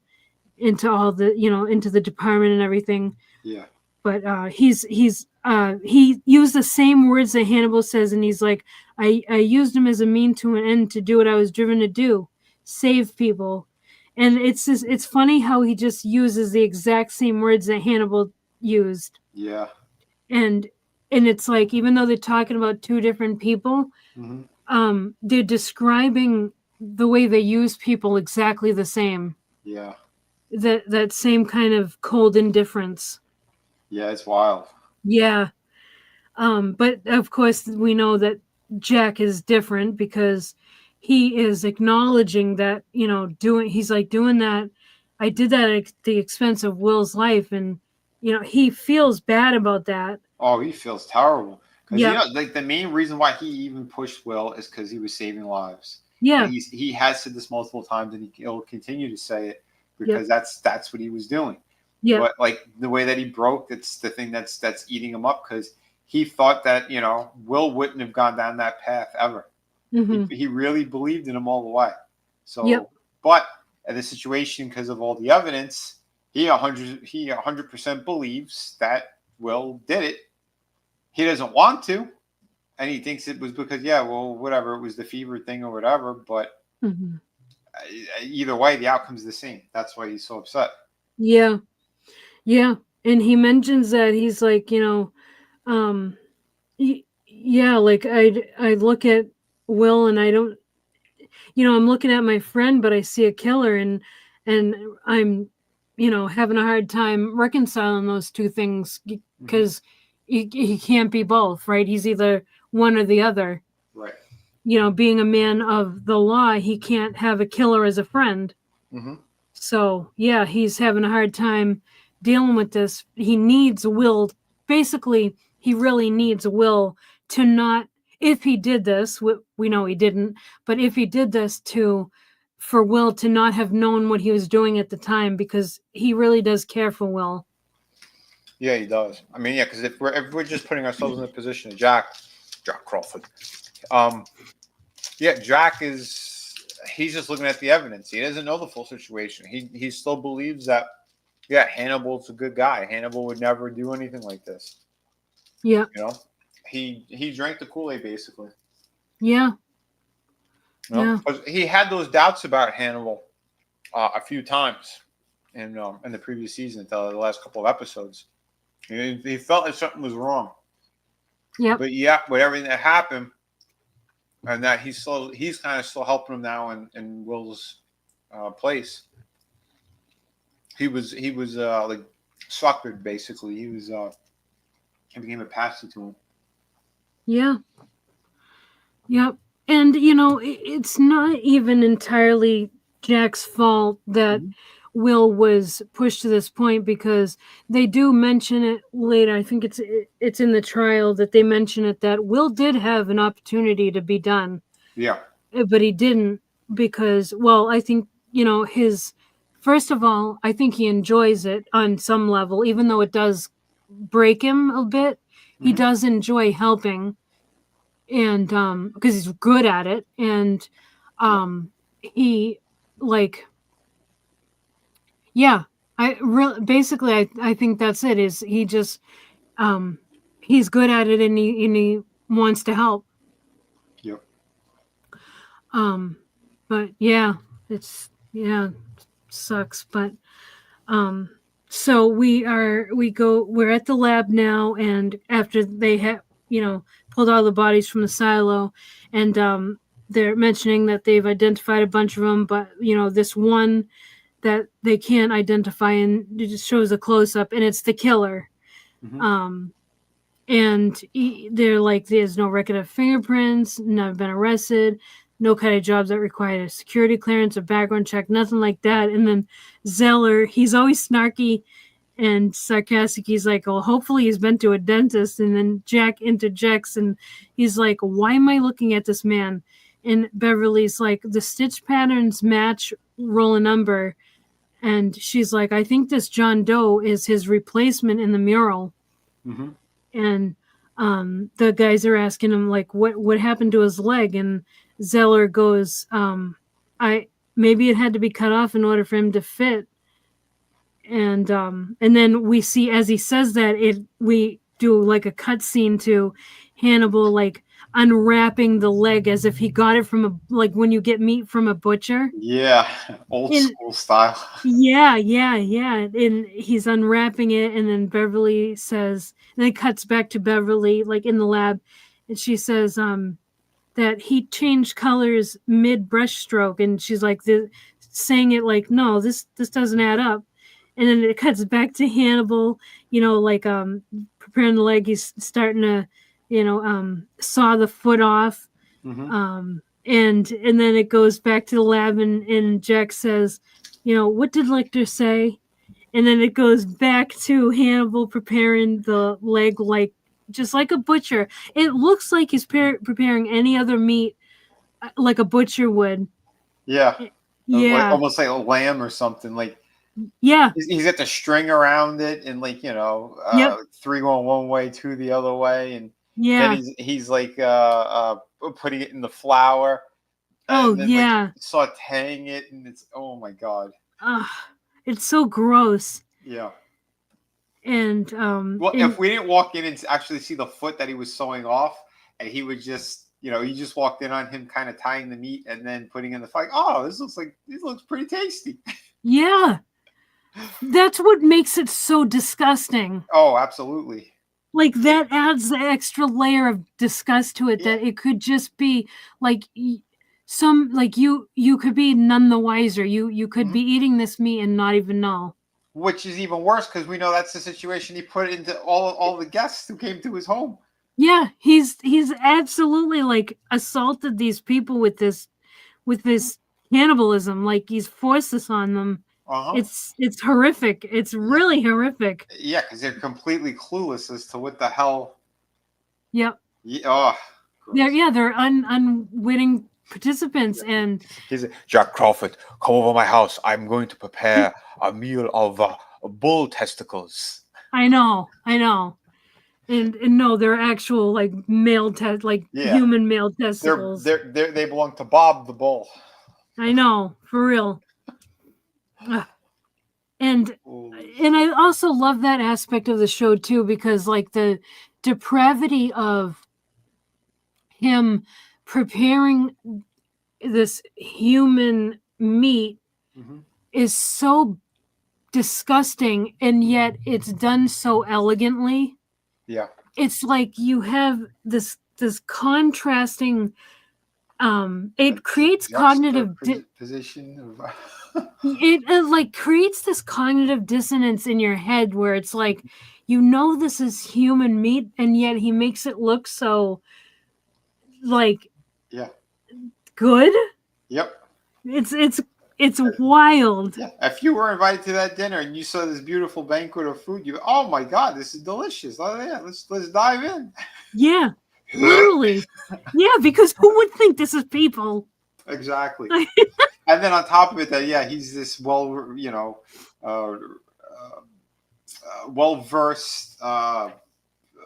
into all the into the department and everything. Yeah. But he used the same words that Hannibal says, and he's like, I used him as a mean to an end to do what I was driven to do. save people. And it's funny how he just uses the exact same words that Hannibal used. Yeah. And it's like, even though they're talking about two different people, Hmm. they're describing the way they use people exactly the same. Yeah. That same kind of cold indifference. Yeah. It's wild. Yeah. But of course, we know that Jack is different because he is acknowledging that, he's like, doing that. I did that at the expense of Will's life. And, he feels bad about that. Oh, he feels terrible because Yep. like the main reason why he even pushed Will is because he was saving lives, and Yeah. he has said this multiple times, and he'll continue to say it Yep. because that's what he was doing. Yep. But like the way that he broke, it's the thing that's eating him up because he thought that Will wouldn't have gone down that path ever. Mm-hmm. He really believed in him all the way. Yep. So, but in the situation, because of all the evidence, he 100% believes that Will did it. He doesn't want to, and he thinks it was because well, whatever, it was the fever thing or whatever. But Mm-hmm. either way, the outcome's the same. That's why he's so upset. Yeah. Yeah. And he mentions that he's like, um, yeah, like I look at Will and I don't, I'm looking at my friend, but I see a killer, and I'm, having a hard time reconciling those two things Hmm. because he can't be both, right? He's either one or the other. Right. Being a man of the law, he can't have a killer as a friend. Hmm. So, yeah, he's having a hard time dealing with this. He needs Will. Basically, he really needs Will to not, if he did this, we know he didn't, but if he did this for Will to not have known what he was doing at the time, because he really does care for Will. Yeah, he does. I mean, yeah, because if we're just putting ourselves in the position of Jack Crawford, um, yeah, Jack is he's just looking at the evidence. He doesn't know the full situation. He still believes that Hannibal's a good guy. Hannibal would never do anything like this. Yeah, You know, he drank the Kool-Aid basically. yeah, yeah, 'Cause he had those doubts about Hannibal a few times in the previous season, the last couple of episodes. He felt like something was wrong. yep, But yeah, with everything that happened, and that he's kind of still helping him now in Will's place. He was like suckered basically. He became a pastor to him. yeah, yep. And it's not even entirely Jack's fault that Mm-hmm. Will was pushed to this point, because they do mention it later. I think it's in the trial that they mention it, that Will did have an opportunity to be done, Yeah. but he didn't, because, well, I think, his, first of all, I think he enjoys it on some level, even though it does break him a bit. He Mm-hmm. does enjoy helping, and because he's good at it, and Yep. he, like, yeah, I really, basically, I think that's it, is he just, um he's good at it, and he wants to help. Yep. um but yeah, it's, yeah, sucks. But um so we're at the lab now, and after they have, pulled all the bodies from the silo, and they're mentioning that they've identified a bunch of them, but this one that they can't identify, and it just shows a close up, and it's the killer. Mm-hmm. um and they're like, there's no record of fingerprints, never been arrested, no kind of jobs that required a security clearance, a background check, nothing like that. And then Zeller, he's always snarky and sarcastic. He's like, well, hopefully he's been to a dentist. And then Jack interjects, and he's like, why am I looking at this man? And Beverly's like, the stitch patterns match roll a number. And she's like, I think this John Doe is his replacement in the mural. Mm-hmm. And the guys are asking him, like, what happened to his leg? And Zeller goes, I maybe it had to be cut off in order for him to fit. And then we see, as he says that, we do like a cut scene to Hannibal, like, unwrapping the leg as if he got it from a, like when you get meat from a butcher. Yeah, old And school style. yeah, yeah, yeah. And he's unwrapping it, and then Beverly says, and it cuts back to Beverly, like in the lab, and she says, that he changed colors mid brushstroke, and she's like saying it like, no, this doesn't add up. And then it cuts back to Hannibal, like preparing the leg. He's starting to, saw the foot off. Mm-hmm. And then it goes back to the lab, and Jack says, what did Lecter say? And then it goes back to Hannibal preparing the leg like just like a butcher. It looks like he's preparing any other meat like a butcher would. Yeah, like Yeah. almost like a lamb or something. Like Yeah. he's got the string around it, and like Yep. 3 going one way, 2 the other way, and then Yeah. he's like putting it in the flour, Oh, and then like yeah. sautéing it, and it's, oh my god. It's so gross. Yeah. And Well, if we didn't walk in and actually see the foot that he was sewing off, and he would just, he just walked in on him kind of tying the meat and then putting in the fire. Oh, this looks pretty tasty. yeah. That's what makes it so disgusting. Oh, absolutely. Like that adds the extra layer of disgust to it, Yeah. that it could just be like some, like you could be none the wiser. You could be eating this meat and not even know. Which is even worse, because we know that's the situation he put into all the guests who came to his home. Yeah, he's absolutely like assaulted these people with this cannibalism. Like he's forced this on them. Uh-huh. It's horrific. It's really horrific. Yeah, because they're completely clueless as to what the hell. Yep. Yeah, They're unwitting participants. And he's Jack Crawford, come over my house. I'm going to prepare a meal of bull testicles. I know. And no, they're actual like male human male testicles. They belong to Bob the bull. I know, for real. And I also love that aspect of the show too, because like the depravity of him preparing this human meat is so disgusting, and yet it's done so elegantly. Yeah. It's like you have this contrasting it creates cognitive position of it like creates this cognitive dissonance in your head, where it's like, this is human meat, and yet he makes it look so like good. Yep. It's wild. Yeah. If you were invited to that dinner and you saw this beautiful banquet of food, oh my god, this is delicious. Oh yeah, let's dive in. Yeah. Literally. Yeah, because who would think this is people? Exactly. And then on top of it, that he's this well versed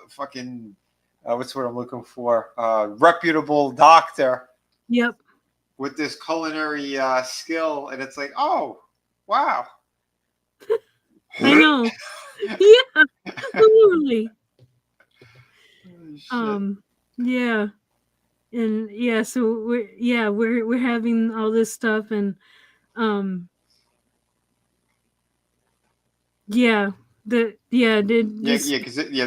fucking what's what I'm looking for, reputable doctor. Yep. With this culinary skill, and it's like, oh wow. I know. Yeah. Literally. Yeah. And yeah, so we're having all this stuff, and because they're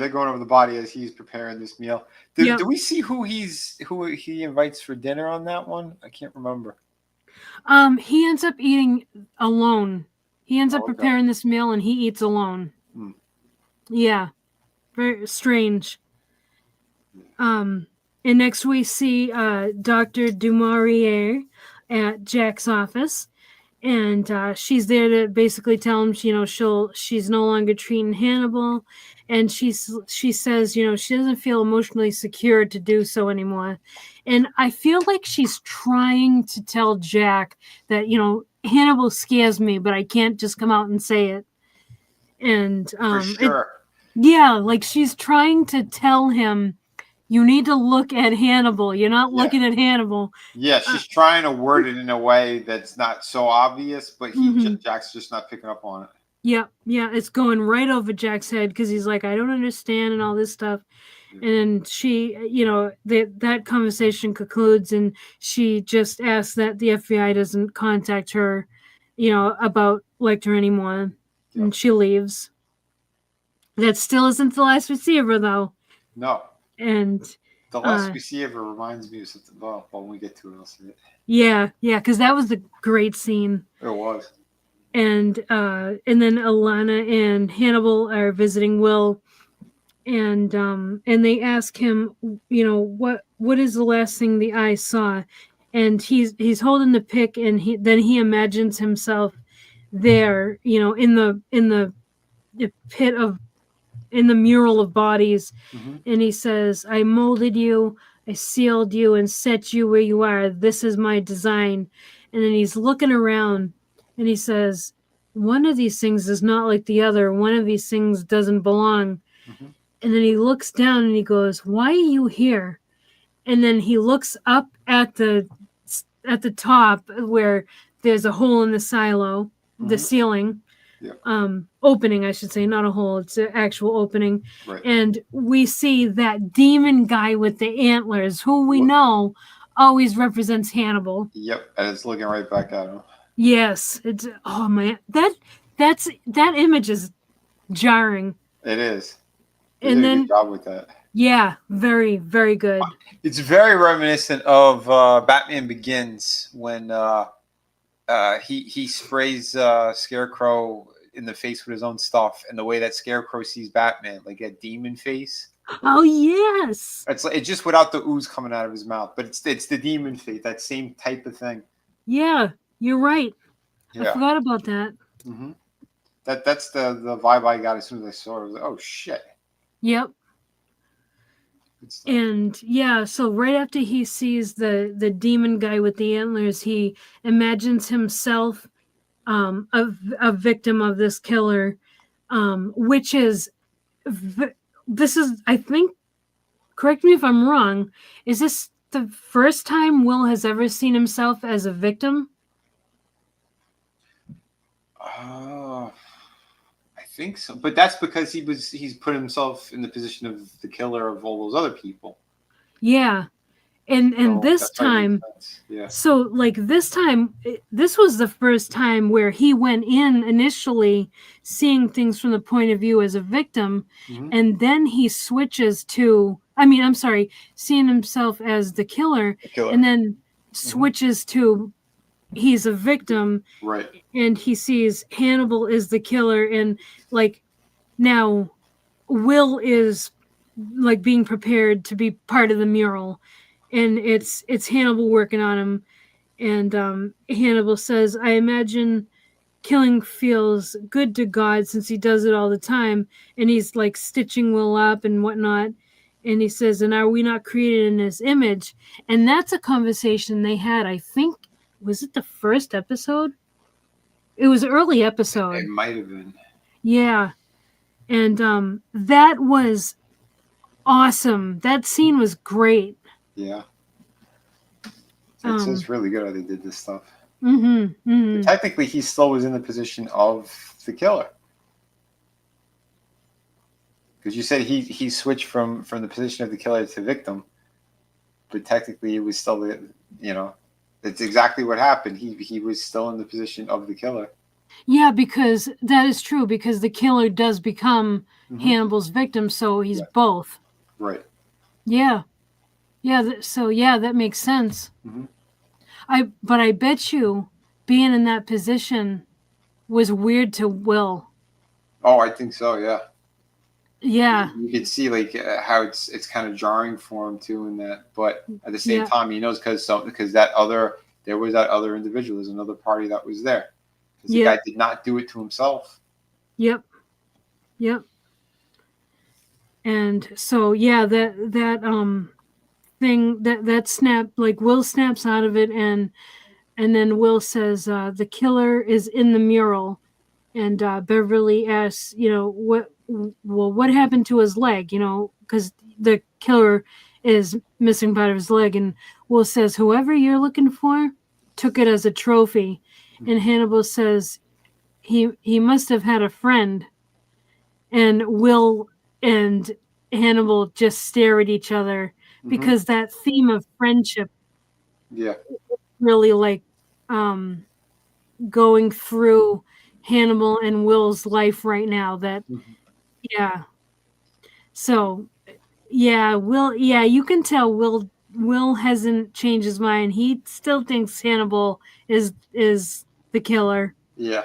going over the body as he's preparing this meal. Do we see who he invites for dinner on that one? I can't remember. He ends up eating alone. He ends up preparing this meal, and he eats alone. Yeah, very strange. And next we see Dr. Dumaurier at Jack's office, and she's there to basically tell him, she's no longer treating Hannibal, and she says, she doesn't feel emotionally secure to do so anymore. And I feel like she's trying to tell Jack that, Hannibal scares me, but I can't just come out and say it. And for sure. Like she's trying to tell him, you need to look at Hannibal. You're not looking at Hannibal. Yeah, she's trying to word it in a way that's not so obvious, but Jack's just not picking up on it. Yeah, it's going right over Jack's head, because he's like, I don't understand, and all this stuff. And she, that conversation concludes, and she just asks that the FBI doesn't contact her, about Lecter anymore, Yep. and she leaves. That still isn't the last we see of her, though. No. And the last we see of her reminds me of something. Well, when we get to it, I'll see it. Yeah, because that was a great scene. It was. And then Alana and Hannibal are visiting Will, and they ask him, what is the last thing the eye saw, and he's holding the pick, and he imagines himself there, in the pit of in the mural of bodies, and he says, "I molded you, I sealed you, and set you where you are. This is my design." And then he's looking around, and he says, "One of these things is not like the other. One of these things doesn't belong." And then he looks down and he goes, "Why are you here?" And then he looks up at the top where there's a hole in the silo, the ceiling. Opening, I should say, not a hole. It's an actual opening. Right. And we see that demon guy with the antlers, who we know always represents Hannibal. Yep, and it's looking right back at him. Yes, it's oh man, that image is jarring. It is. They did a good job with that. Yeah, very, very good. It's very reminiscent of Batman Begins when he sprays Scarecrow in the face with his own stuff, and the way that Scarecrow sees Batman, like a demon face. Oh yes, it's just without the ooze coming out of his mouth, but it's the demon face, that same type of thing. Yeah, you're right. Yeah. I forgot about that. Mm-hmm. That's the vibe I got as soon as I saw it. I was like, oh shit. Yep. And yeah, so right after he sees the demon guy with the antlers, he imagines himself a victim of this killer, which is this is, I think, correct me if I'm wrong, is this the first time Will has ever seen himself as a victim? I think so, but that's because he's put himself in the position of the killer of all those other people. Yeah. And So this time, yeah. So like this time, this was the first time where he went in initially seeing things from the point of view as a victim, and then he switches to, seeing himself as the killer. And then switches to he's a victim, right? And he sees Hannibal is the killer, and like now Will is like being prepared to be part of the mural, and it's Hannibal working on him, and Hannibal says, "I imagine killing feels good to God since he does it all the time," and he's like stitching Will up and whatnot, and he says, "And are we not created in his image?" And that's a conversation they had, I think, was it the first episode? It was an early episode. It might have been. Yeah. And that was awesome. That scene was great. Yeah. It's really good how they did this stuff. Technically, he still was in the position of the killer. Because you said he switched from the position of the killer to victim. But technically, it was still it's exactly what happened. He was still in the position of the killer. Yeah, because that is true, because the killer does become Hannibal's victim, so he's both. Right. Yeah. Yeah, that makes sense. But I bet you being in that position was weird to Will. Oh, I think so, yeah. Yeah. You could see how it's kind of jarring for him too in that, but at the same time he knows because there was that other individual, there's another party that was there. The guy did not do it to himself. Yep. And so that thing that snap, like Will snaps out of it, and then Will says the killer is in the mural, and Beverly asks, what happened to his leg, because the killer is missing part of his leg, and Will says, whoever you're looking for took it as a trophy. And Hannibal says he must have had a friend, and Will and Hannibal just stare at each other Hmm. because that theme of friendship Yeah. really like um going through Hannibal and Will's life right now. That Mhm. yeah. So yeah, Will. Yeah, you can tell Will hasn't changed his mind. He still thinks Hannibal is the killer. Yeah.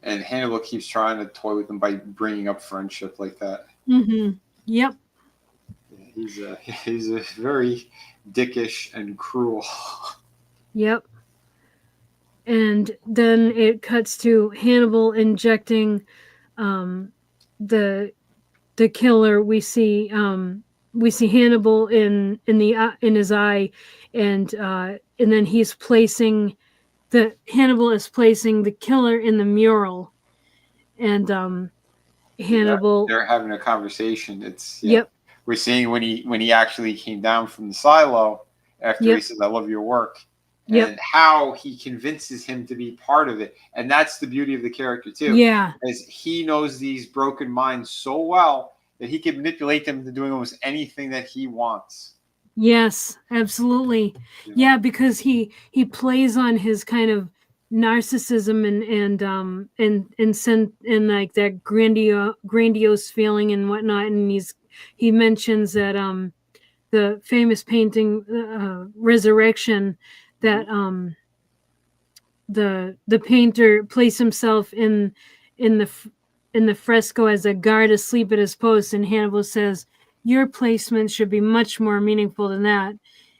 And Hannibal keeps trying to toy with him by bringing up friendship like that. Mm-hmm. Yep. Yeah, he's a very dickish and cruel. Yep. And then it cuts to Hannibal injecting um, the the killer. We see Hannibal in the in his eye, and then he's placing the Hannibal is placing the killer in the mural, and Yeah, Hannibal. they're having a conversation. It's yeah. Yep. We're seeing when he actually came down from the silo after he Yep. says, "I love your work," Yep. and how he convinces him to be part of it. And that's the beauty of the character too, Yeah. is he knows these broken minds so well that he can manipulate them into doing almost anything that he wants. Yes, absolutely. You know. Yeah, because he plays on his kind of narcissism and like that grandiose feeling and whatnot. And he mentions that the famous painting Resurrection, Hmm. that the painter placed himself in the in the fresco as a guard asleep at his post, and Hannibal says, your placement should be much more meaningful than that.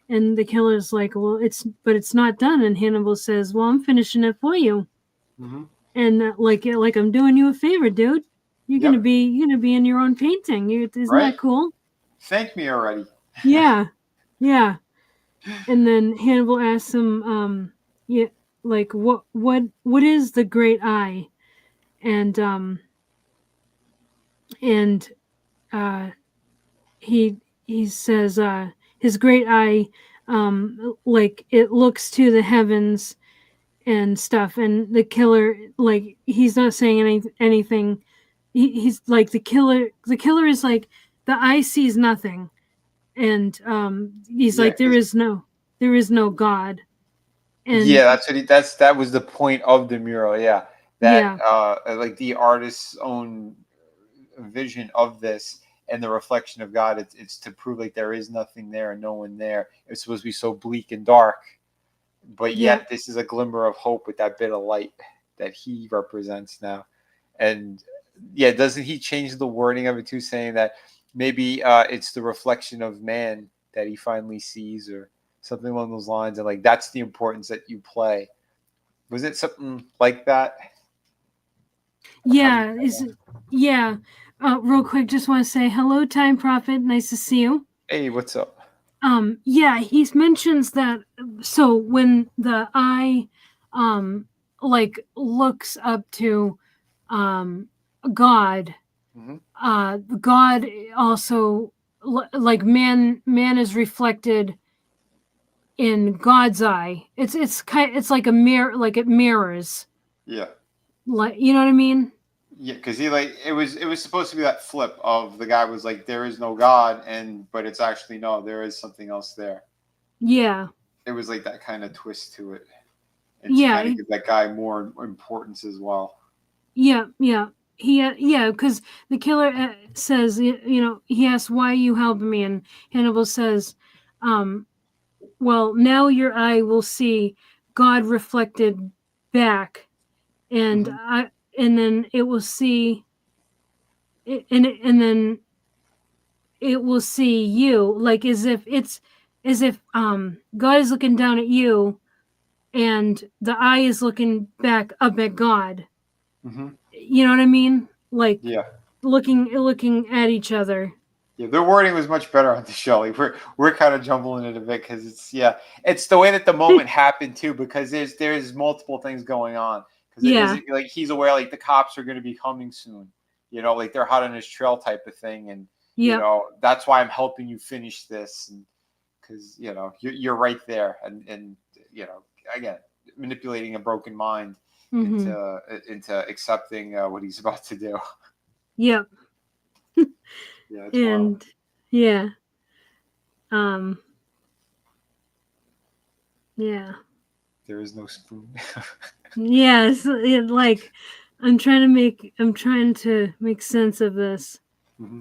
And the killer's like, well, it's not done. And Hannibal says, well, I'm finishing it for you. Hmm. And like I'm doing you a favor, dude. Yep. You're gonna be in your own painting. Isn't Right. that cool? Thank me already. Yeah, yeah. And then Hannibal asks him, yeah, like what is the great eye? And and uh, he says his great eye, like it looks to the heavens and stuff. And the killer, like he's not saying anything. He's like the killer. The killer is like the eye sees nothing, and he's Yeah, like because there is no God. And yeah, that was the point of the mural. Yeah, that yeah, like the artist's own vision of this and the reflection of God. It's to prove like there is nothing there and no one there. It's supposed to be so bleak and dark, but yeah, yet this is a glimmer of hope with that bit of light that he represents now. And yeah, doesn't he change the wording of it too, saying that maybe it's the reflection of man that he finally sees, or something along those lines, and like that's the importance that you play. Was it something like that? How do you? yeah. Is yeah. Real quick, just want to say hello, Time Prophet. Nice to see you. Hey, what's up? Yeah, he mentions that. So when the eye, um, like looks up to, um, God, Hmm. God also like man is reflected in God's eye. It's like a mirror, like it mirrors, Yeah. like you know what I mean? Yeah, because he like it was supposed to be that flip of the guy was like there is no God, and but it's actually no, there is something else there. Yeah, It was like that kind of twist to it, and to kind yeah, of give that guy more importance as well. yeah, yeah. Yeah, because the killer says, he asks, why you helping me? And Hannibal says, um, well, now your eye will see God reflected back, and Hmm. and then it will see, and then it will see you, like as if God is looking down at you, and the eye is looking back up at God. Hmm. You know what I mean? Like Yeah, looking at each other. yeah. Their wording was much better on the show. Like we're kind of jumbling it a bit because it's yeah, it's the way that the moment happened too. Because there's multiple things going on. Because it is Yeah, like he's aware like the cops are going to be coming soon. You know, like they're hot on his trail type of thing, and you yep, know that's why I'm helping you finish this. And because you know you're right there, and you know again manipulating a broken mind mm-hmm, into accepting what he's about to do. yep, Yeah, it's wild. And yeah, um, yeah, There is no spoon. yeah. Like I'm trying to make sense of this. Hmm.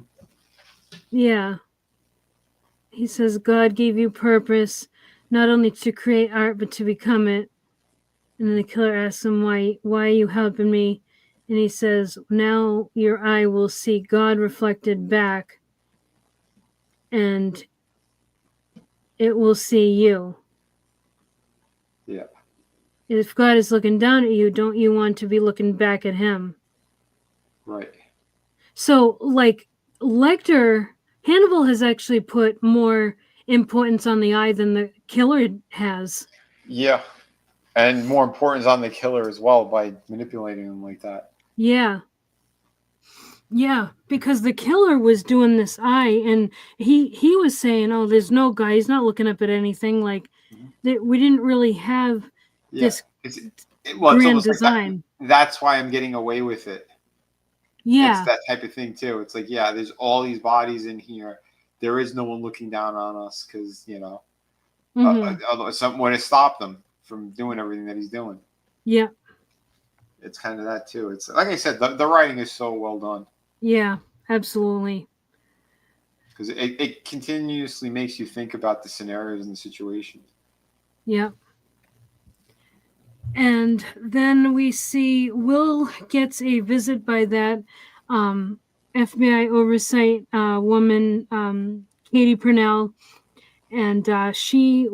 Yeah, he says God gave you purpose, not only to create art but to become it. And then the killer asks him, why are you helping me? And he says, now your eye will see God reflected back, and it will see you. Yeah. If God is looking down at you, don't you want to be looking back at him? Right. So, like, Hannibal has actually put more importance on the eye than the killer has. Yeah. And more importance on the killer as well by manipulating him like that. Yeah. Yeah, because the killer was doing this eye, and he was saying, "Oh, there's no guy. He's not looking up at anything. Like Hmm. that, we didn't really have Yeah. this It's grand almost like that. design." That's why I'm getting away with it. It's Yeah. that type of thing too. It's like, yeah, there's all these bodies in here. There is no one looking down on us because Mm-hmm. someone to stop them from doing everything that he's doing. Yeah. It's kind of that too. It's like I said, the writing is so well done Yeah. Absolutely. because it continuously makes you think about the scenarios and the situations. Yeah. And then we see Will gets a visit by that um, FBI oversight woman, Katie Purnell, and she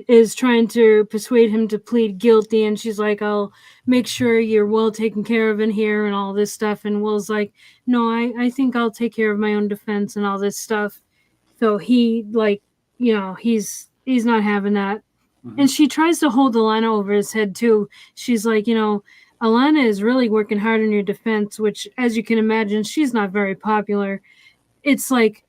is trying to persuade him to plead guilty, and she's like, I'll make sure you're well taken care of in here and all this stuff. And Will's like, no, I think I'll take care of my own defense and all this stuff. So he, like, he's not having that. Mm-hmm. And she tries to hold Alana over his head too. She's like, Alana is really working hard on your defense, which, as you can imagine, she's not very popular. It's like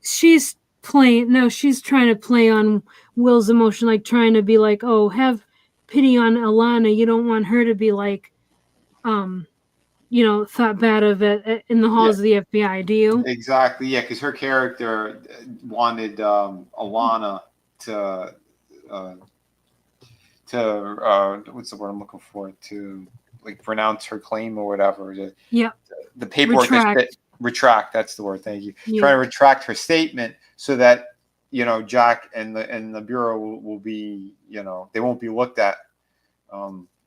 she's playing, no, she's trying to play on Will's emotion, like trying to be like, oh, have pity on Alana. You don't want her to be like um thought bad of it in the Yeah, halls of the FBI, do you? exactly. Yeah, because her character wanted Alana to uh, what's the word I'm looking for, to like pronounce her claim or whatever. Yeah. The paperwork that Retract. retract. That's the word. Thank you. Yeah. Trying to retract her statement so that Jack and the bureau will be they won't be looked at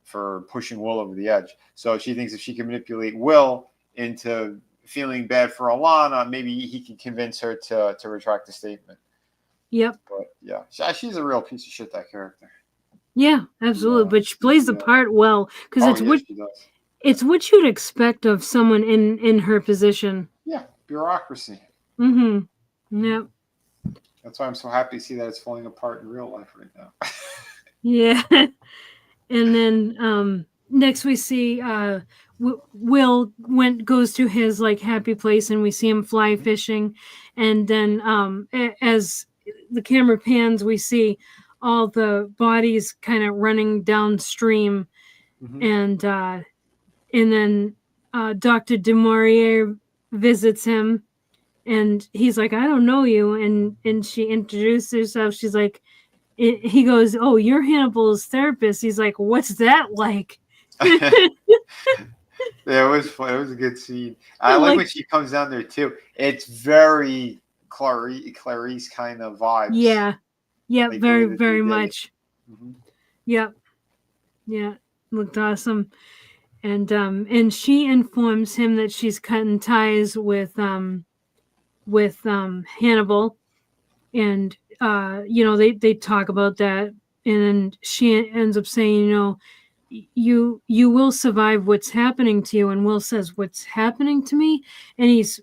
for pushing Will over the edge. So she thinks if she can manipulate Will into feeling bad for Alana, maybe he can convince her to retract the statement. Yep. But yeah, she's a real piece of shit, that character. Yeah, absolutely. Yeah, But she plays the part well because oh yeah, she does. it's what you'd expect of someone in her position. Yeah, bureaucracy. Mm-hmm. Yep. That's why I'm so happy to see that it's falling apart in real life right now. Yeah. And then next we see Will goes to his like happy place, and we see him fly fishing, and then as the camera pans, we see all the bodies kind of running downstream, Mm-hmm. And then Dr. Demorier visits him, and he's like, I don't know you, and she introduces herself. She's like, he goes, oh, you're Hannibal's therapist. He's like, what's that like? Yeah, it was fun. It was a good scene. I like when she comes down there too. It's very Clarice kind of vibes. Yeah. Yep. Like Very, very much. Mm-hmm. Yep. Yeah. Looked awesome. And she informs him that she's cutting ties with Hannibal, and they talk about that, and then she ends up saying, you will survive what's happening to you. And Will says, what's happening to me? And he's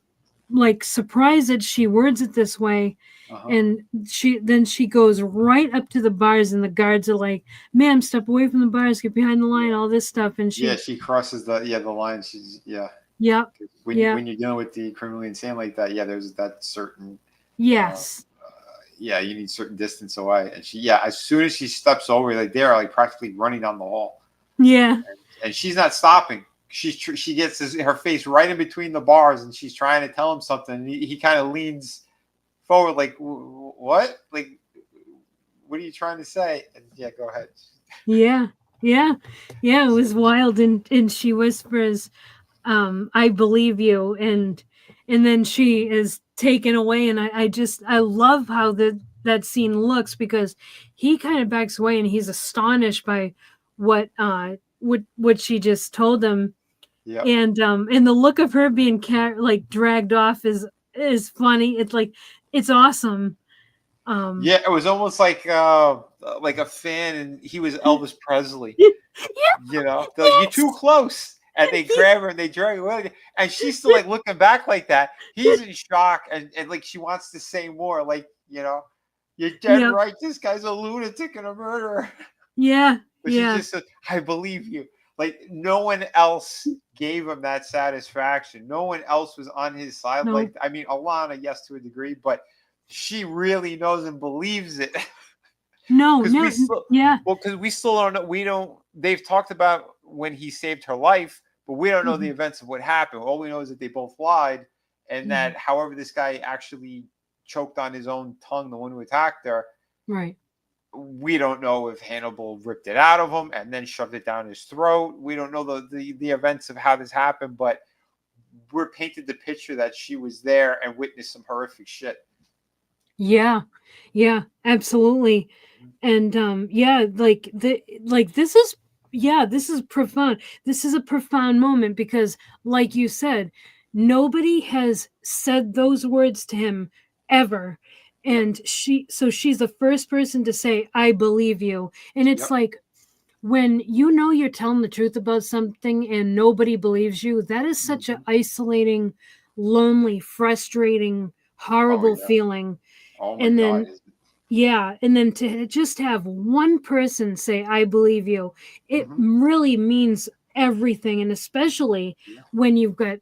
like surprised that she words it this way. Uh-huh. And she goes right up to the bars, and the guards are like, ma'am, step away from the bars, get behind the line, all this stuff. And she crosses the line. She's Yep. When you're dealing with the criminally insane like that, there's that certain yes. You need certain distance away. And she as soon as she steps over, like they're like practically running down the hall. Yeah. And she's not stopping. she gets her face right in between the bars, and she's trying to tell him something. And he kind of leans forward, like, what? Like, what are you trying to say? And yeah, go ahead. Yeah. Yeah. Yeah. It was wild. And she whispers, I believe you. And then she is taken away. And I love how that scene looks, because he kind of backs away and he's astonished by what she just told him. Yep. And the look of her being like dragged off is funny. It's like, it's awesome. Yeah, it was almost like a fan, and he was Elvis Presley. Yeah, You know, they're like, you're too yes. close. And they grab her and they drag her away. And she's still like looking back like that. He's in shock, and like she wants to say more, like, you're dead Yep. right. This guy's a lunatic and a murderer. Yeah. But she Yeah. just said, I believe you. Like, no one else gave him that satisfaction. No one else was on his side. No. Like, I mean, Alana, yes, to a degree, but she really knows and believes it. No. Because No. Yeah. because we still don't know. We don't. They've talked about when he saved her life, but we don't know the Mhm. events of what happened. All we know is that they both lied, and Mhm. that however this guy actually choked on his own tongue, the one who attacked her. Right. We don't know if Hannibal ripped it out of him and then shoved it down his throat. We don't know the events of how this happened, but we're painted the picture that she was there and witnessed some horrific shit. Yeah. Yeah. Absolutely. And yeah, this is, yeah, this is profound. This is a profound moment, because like you said, nobody has said those words to him ever. Yep. And she's the first person to say, I believe you. And it's Yep. like, when you know you're telling the truth about something and nobody believes you, that is such an Mm-hmm. isolating, lonely, frustrating, Oh horrible yeah. feeling. Oh my And God. then, yeah, and then to just have one person say, I believe you, it Mm-hmm. really means everything. And especially Yeah. when you've got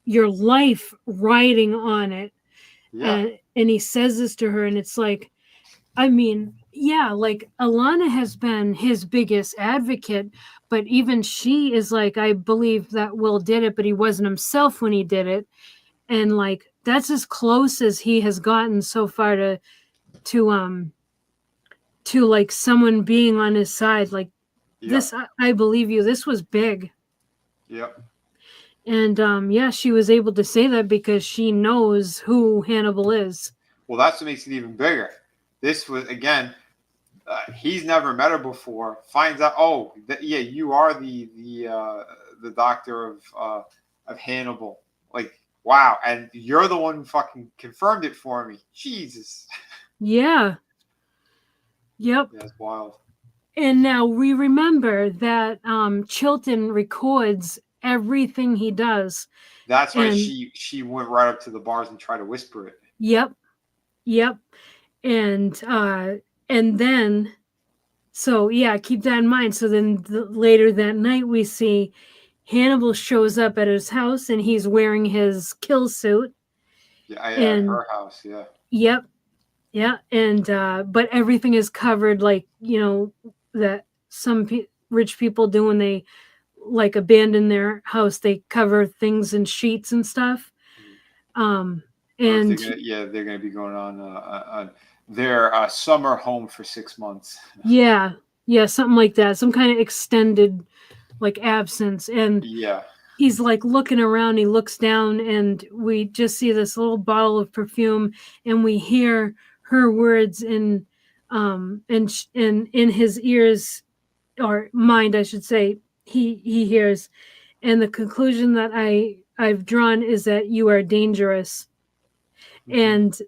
your life riding on it. Yeah. And he says this to her, and it's like, I mean, yeah, like Alana has been his biggest advocate, but even she is like, I believe that Will did it, but he wasn't himself when he did it. And like, that's as close as he has gotten so far to like someone being on his side. Like, Yep. this, I believe you, this was big. Yep. And yeah, she was able to say that because she knows who Hannibal is. Well, that's what makes it even bigger. This was again. He's never met her before. Finds out, oh, yeah, you are the doctor of Hannibal. Like, wow, and you're the one who fucking confirmed it for me. Jesus, Yeah. Yep. yeah, that's wild. And now we remember that Chilton records everything he does. That's right. And She went right up to the bars and tried to whisper it. yep, yep. And then, so yeah, keep that in mind. So then later that night we see Hannibal shows up at his house and he's wearing his kill suit. Yeah, at And her house. Yeah, yep, yeah. And but everything is covered, like, that some rich people do when they like abandon their house, they cover things in sheets and stuff. um or if and they're gonna be going on their summer home for 6 months. yeah, yeah, something like that, some kind of extended like absence. And Yeah. he's like looking around, he looks down, and we just see this little bottle of perfume, and we hear her words and in his ears, or mind I should say, he hears. And the conclusion that I've drawn is that you are dangerous. Mm-hmm. And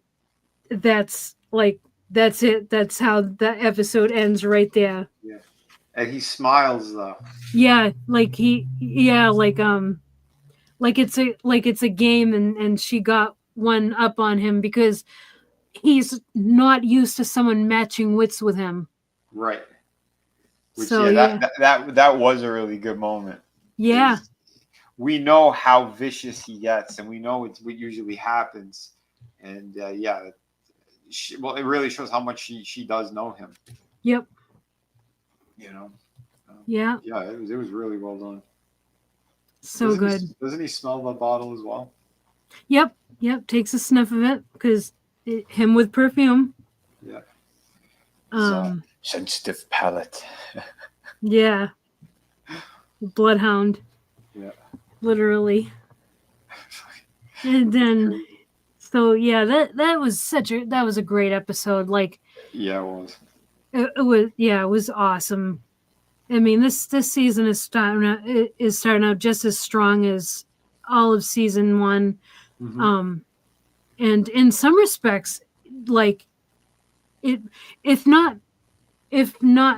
that's like, that's it, that's how that episode ends right there. Yeah. And he smiles though. Yeah, like yeah, like it's a game, and she got one up on him because he's not used to someone matching wits with him. Right. Which So yeah, yeah. that was a really good moment. Yeah. Is we know how vicious he gets, and we know it's what usually happens, and yeah, well, it really shows how much she does know him. Yep. You know. Yeah. Yeah, it was really well done. So good. Doesn't he smell the bottle as well? Yep. Takes a sniff of it because him with perfume. Yeah. Sensitive palate. Yeah. Bloodhound. Yeah. Literally. And then, so yeah, that was a great episode. Like, yeah, it was. It was awesome. I mean, this season is starting out just as strong as all of season one. Mm-hmm. And in some respects, like it, if not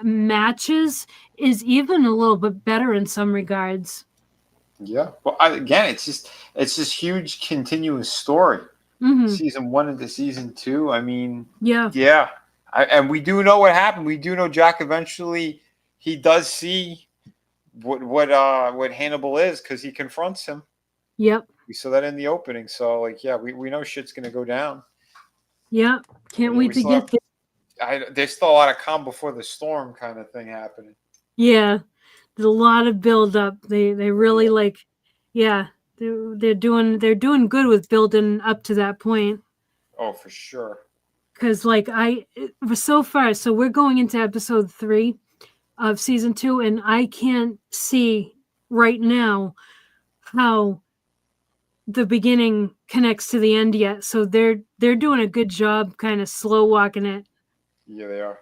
matches, is even a little bit better in some regards. Yeah. Well, again, it's this huge continuous story. Mm-hmm. Season 1 into season 2. I mean, yeah. And we do know what happened. We do know Jack eventually he does see what Hannibal is because he confronts him. Yep. We saw that in the opening. So like, yeah, we know shit's gonna go down. Yeah. Can't wait to get there. There's still a lot of calm before the storm kind of thing happening. Yeah. There's a lot of build up. They really they're doing good with building up to that point. Oh, for sure. Because so far, so we're going into episode 3 of season 2, and I can't see right now how the beginning connects to the end yet. So they're doing a good job, kind of slow walking it. Yeah, they are.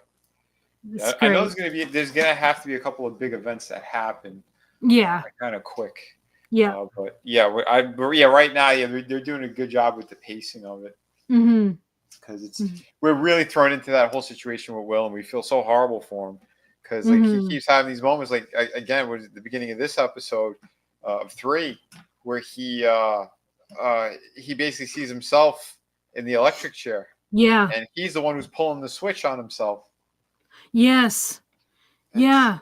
Yeah, I know there's gonna have to be a couple of big events that happen. Yeah. Kind of quick. Yeah. But yeah, right now, they're doing a good job with the pacing of it. Mm-hmm. Because we're really thrown into that whole situation with Will, and we feel so horrible for him because like he keeps having these moments. Like again, was at the beginning of this episode of 3, where he basically sees himself in the electric chair. Yeah, and he's the one who's pulling the switch on himself. Yes. It's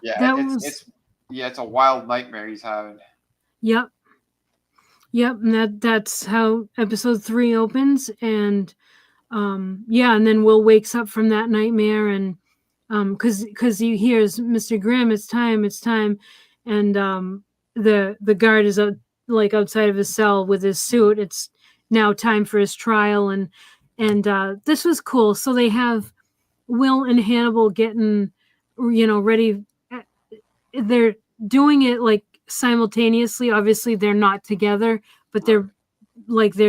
a wild nightmare he's having. Yep. And that's how episode 3 opens, and and then Will wakes up from that nightmare, and because he hears Mr. Grimm, it's time, and the guard is outside of his cell with his suit. It's now time for his trial, and this was cool. So they have Will and Hannibal getting ready. They're doing it like simultaneously. Obviously they're not together, but they're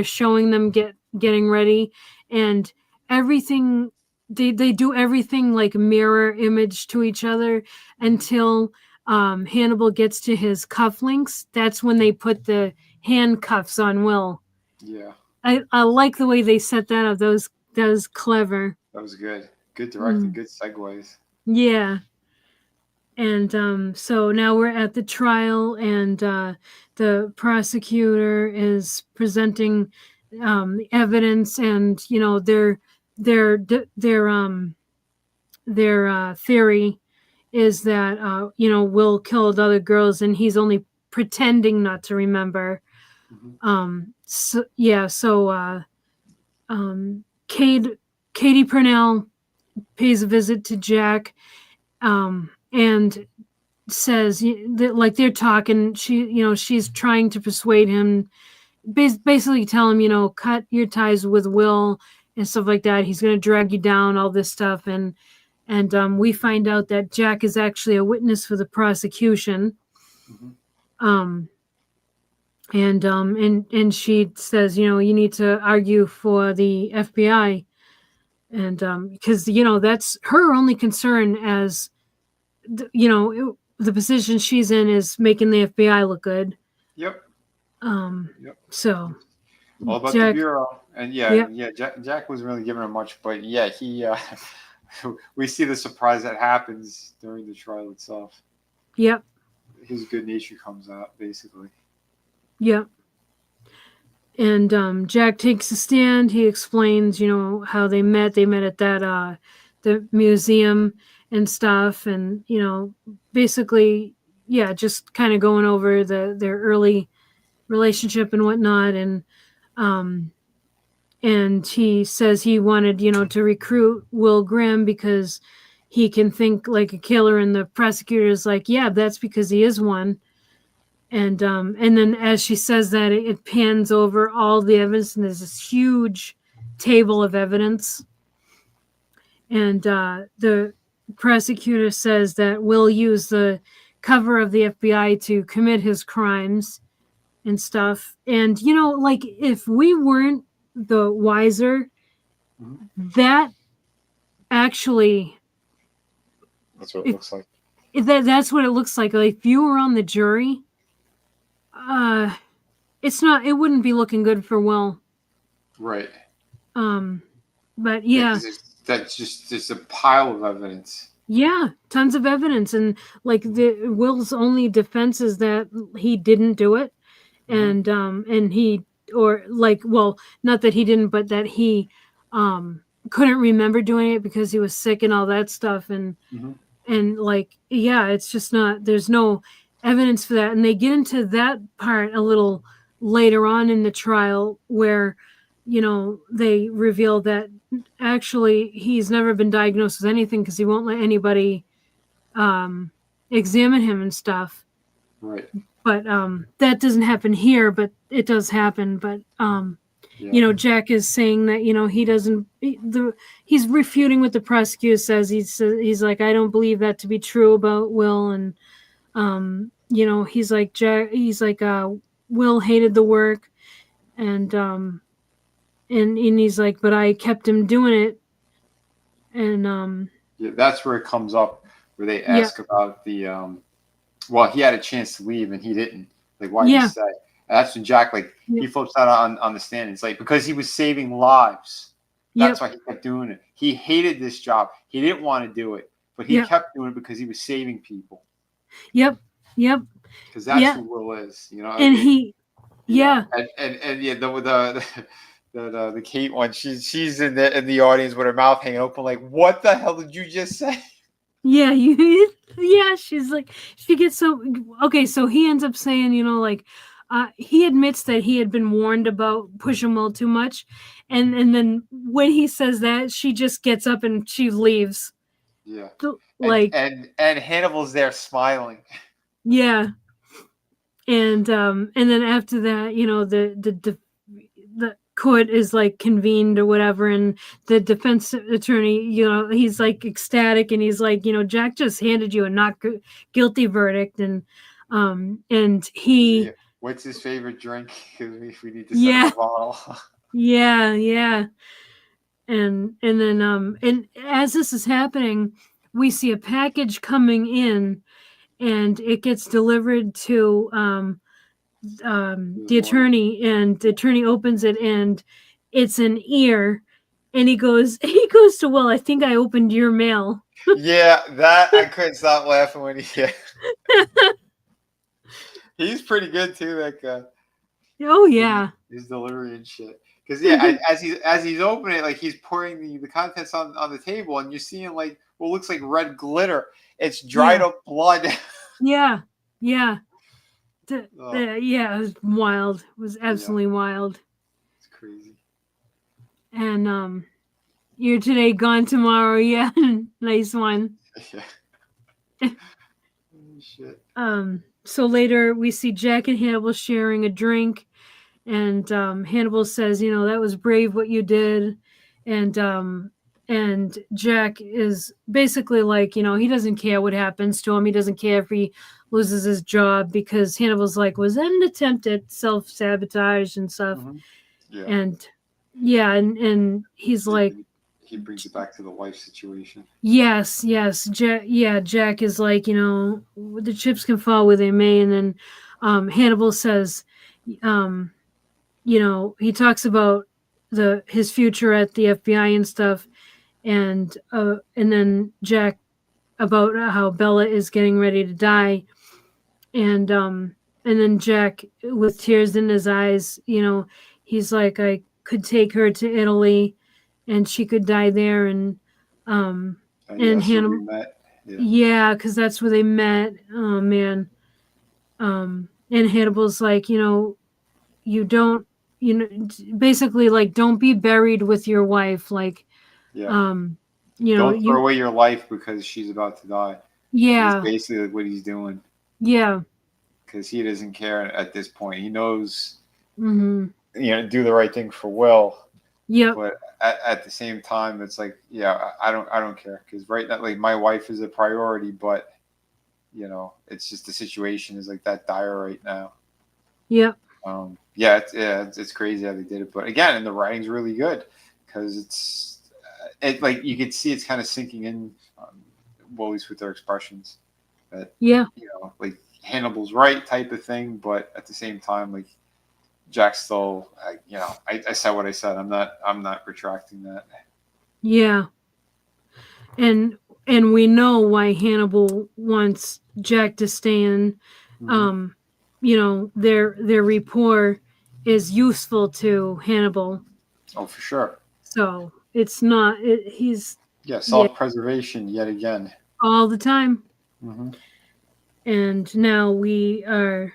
showing them getting ready, and everything they do everything like mirror image to each other until Hannibal gets to his cufflinks. That's when they put the handcuffs on Will. Yeah, I like the way they set that up. That was clever. That was good directing. Good segues. Yeah. And so now we're at the trial, and the prosecutor is presenting the evidence, and their theory is that Will killed other girls, and he's only pretending not to remember. Katie Purnell pays a visit to Jack, and says that, like, they're talking. She's trying to persuade him, basically tell him, cut your ties with Will and stuff like that. He's going to drag you down, all this stuff, and we find out that Jack is actually a witness for the prosecution. And she says, you need to argue for the FBI, and because that's her only concern, as the position she's in is making the FBI look good. Yep. So all about the bureau, and Jack wasn't really giving her much, but yeah, he we see the surprise that happens during the trial itself. Yep. His good nature comes out, basically. Yep. And Jack takes a stand. He explains, how they met. They met at that the museum and stuff, and basically, just kind of going over their early relationship and whatnot, and he says he wanted to recruit Will Grimm because he can think like a killer, and the prosecutor is like, yeah, that's because he is one. And then as she says that, it pans over all the evidence, and there's this huge table of evidence. And the prosecutor says that Will used the cover of the FBI to commit his crimes and stuff. And like, if we weren't the wiser, that actually, That's what it looks like. that's what it looks like. Like, if you were on the jury, it wouldn't be looking good for Will. Right. But yeah, that's just a pile of evidence. yeah, tons of evidence. And like, the Will's only defense is that he didn't do it. And he, or like, well, not that he didn't, but that he couldn't remember doing it because he was sick and all that stuff. And like, yeah, it's just not, there's no evidence for that. And they get into that part a little later on in the trial, where they reveal that actually he's never been diagnosed with anything because he won't let anybody examine him and stuff. Right. But that doesn't happen here, but it does happen. But Jack is saying that he doesn't. He's refuting what the prosecutor says. He's like, I don't believe that to be true about Will, and he's like, Jack. He's like, Will hated the work, and he's like, but I kept him doing it, and yeah, that's where it comes up, where they ask about the well, he had a chance to leave and he didn't. Like, why did he stay? And that's when Jack, like, he flips out on the stand. It's like, because he was saving lives. That's why he kept doing it. He hated this job. He didn't want to do it, but he kept doing it because he was saving people. Yep. Because that's who Will is, And and the Kate one, she's in the audience with her mouth hanging open, like, what the hell did you just say? Yeah, she's like, she gets so okay. So he ends up saying, like, he admits that he had been warned about pushing Will too much, and then when he says that, she just gets up and she leaves. Yeah, like, and Hannibal's there smiling. Yeah, and then after that, the court is like convened or whatever, and the defense attorney, he's like ecstatic, and he's like, Jack just handed you a not guilty verdict, and he, what's his favorite drink? Because we need to send him a bottle. yeah, and then and as this is happening, we see a package coming in, and it gets delivered to the attorney, and the attorney opens it, and it's an ear, and he goes to Will, I think I opened your mail. Yeah, that I couldn't stop laughing when he's pretty good too, that guy. Oh yeah, his delivery and shit. Because as he's opening it, like, he's pouring the contents on the table, and you're seeing, like, what looks like red glitter. It's dried up blood. Yeah. It was wild. It was absolutely wild. It's crazy. And you're today, gone tomorrow. Yeah, nice one. Yeah. Shit. So later we see Jack and Hannibal sharing a drink, and Hannibal says, that was brave what you did, and Jack is basically like, he doesn't care what happens to him. He doesn't care if he loses his job, because Hannibal's like, was that an attempt at self-sabotage and stuff? Yeah. And he's like, he brings it back to the wife situation. Yes. Jack is like, the chips can fall where they may. And then Hannibal says, he talks about his future at the FBI and stuff, and then Jack about how Bella is getting ready to die, and then Jack, with tears in his eyes, he's like, I could take her to Italy, and she could die there, and Hannibal, because that's where they met. Oh man. And Hannibal's like, you don't, basically, like, don't be buried with your wife, like, don't throw away your life because she's about to die. Yeah, that's basically what he's doing. Yeah, because he doesn't care at this point. He knows, Mm-hmm. do the right thing for Will, Yep. but at the same time, it's like, yeah, I don't care, because right now, like, my wife is a priority, but it's just the situation is like that dire right now. Yep. It's crazy how they did it, but again, and the writing's really good because it like you could see it's kind of sinking in, well, at least with their expressions, that Yeah. like Hannibal's right type of thing, but at the same time, like Jack's still, I said what I said. I'm not retracting that. Yeah. And we know why Hannibal wants Jack to stay in. Mm-hmm. Um, their rapport is useful to Hannibal. Oh, for sure. So it's not. He's Yeah, yeah self-preservation yet again. all the time. Mm-hmm. And now we are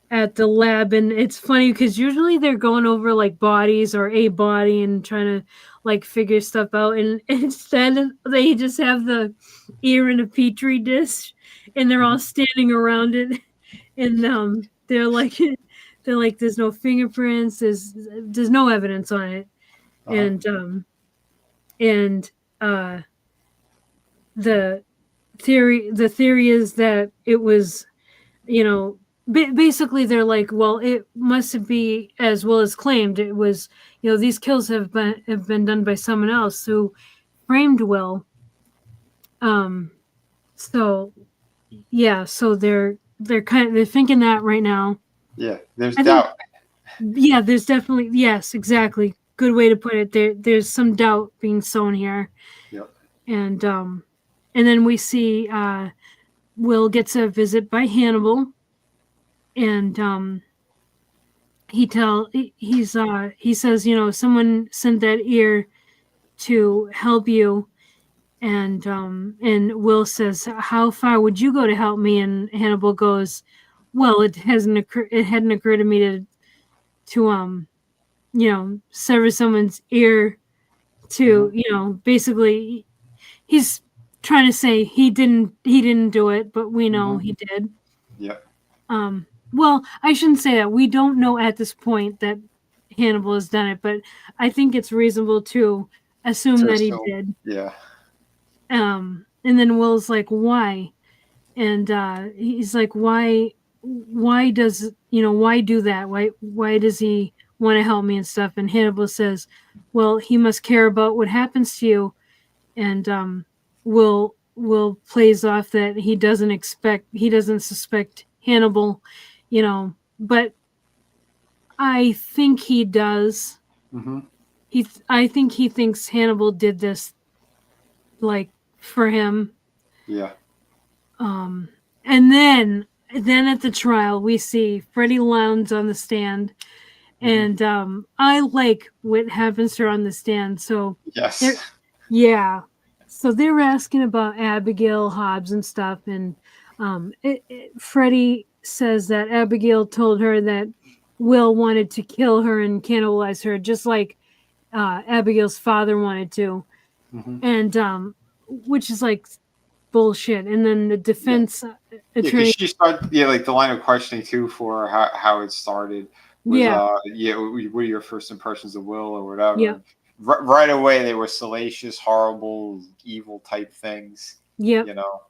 at the lab, and it's funny because usually they're going over like bodies or a body and trying to like figure stuff out, and instead they just have the ear in a petri dish, and they're all Mm-hmm. standing around it, and they're like there's no fingerprints, there's no evidence on it, Uh-huh. and uh the the theory is that it was, you know, basically they're like, well, it must be as well as claimed. It was, these kills have been done by someone else who framed Will. Um, so yeah, so they're thinking that right now. Yeah, there's I think doubt. yeah, there's definitely yes, exactly. Good way to put it. There's some doubt being sown here, Yep. and then we see Will gets a visit by Hannibal, and he says, someone sent that ear to help you, and Will says, how far would you go to help me? And Hannibal goes, well, it hadn't occurred to me to sever someone's ear Mm-hmm. to, basically he's trying to say he didn't do it, but we know Mm-hmm. he did. Yep. Well, I shouldn't say that. We don't know at this point that Hannibal has done it, but I think it's reasonable to assume To that he assume. did. Yeah. And then Will's like, why? And he's like, why does, why do that? Why does he want to help me and stuff? And Hannibal says, well, he must care about what happens to you. And Will plays off that he doesn't suspect Hannibal, but I think he does. Mm-hmm. I think he thinks Hannibal did this like for him. Yeah. Um, and then at the trial we see Freddie Lowndes on the stand, Mm-hmm. and I like what happens to her on the stand. So Yes. they're yeah, so they were asking about Abigail Hobbs and stuff, and Freddie says that Abigail told her that Will wanted to kill her and cannibalize her, just like Abigail's father wanted to, Mm-hmm. and which is like bullshit. And then the Yeah. defense Yeah, because attorney, she started. Yeah, like the line of questioning too for how it started was yeah, what are your first impressions of Will or whatever. yeah, And right away they were salacious, horrible, evil type things. yep, You know,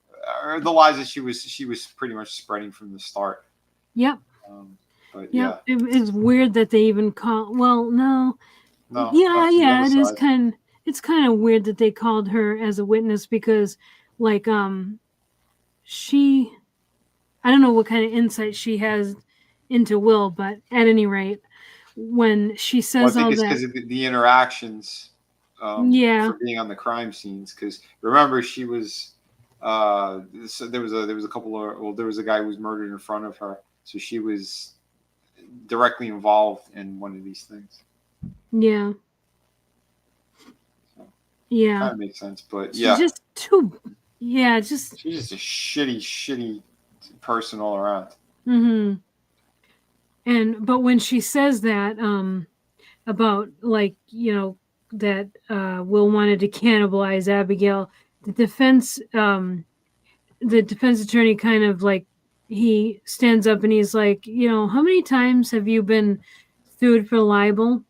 or the lies that she was pretty much spreading from the start. yep, Um, but yep. yeah, It's weird that they even call. Well, no, no, yeah, that's the yeah. other side. It's kind of weird that they called her as a witness because, like, she, I don't know what kind of insight she has into Will, but at any rate, when she Well, I says think all it's that, because of the interactions yeah, for being on the crime scenes. Because remember, she was so there was a couple of there was a guy who was murdered in front of her, so she was directly involved in one of these things. yeah, So yeah. kind of makes sense, but She's yeah, just too, yeah, just. she's just a shitty person all around. Mm-hmm. But when she says that, about like that Will wanted to cannibalize Abigail, the defense, the defense attorney kind of like he stands up and he's like, how many times have you been sued for libel?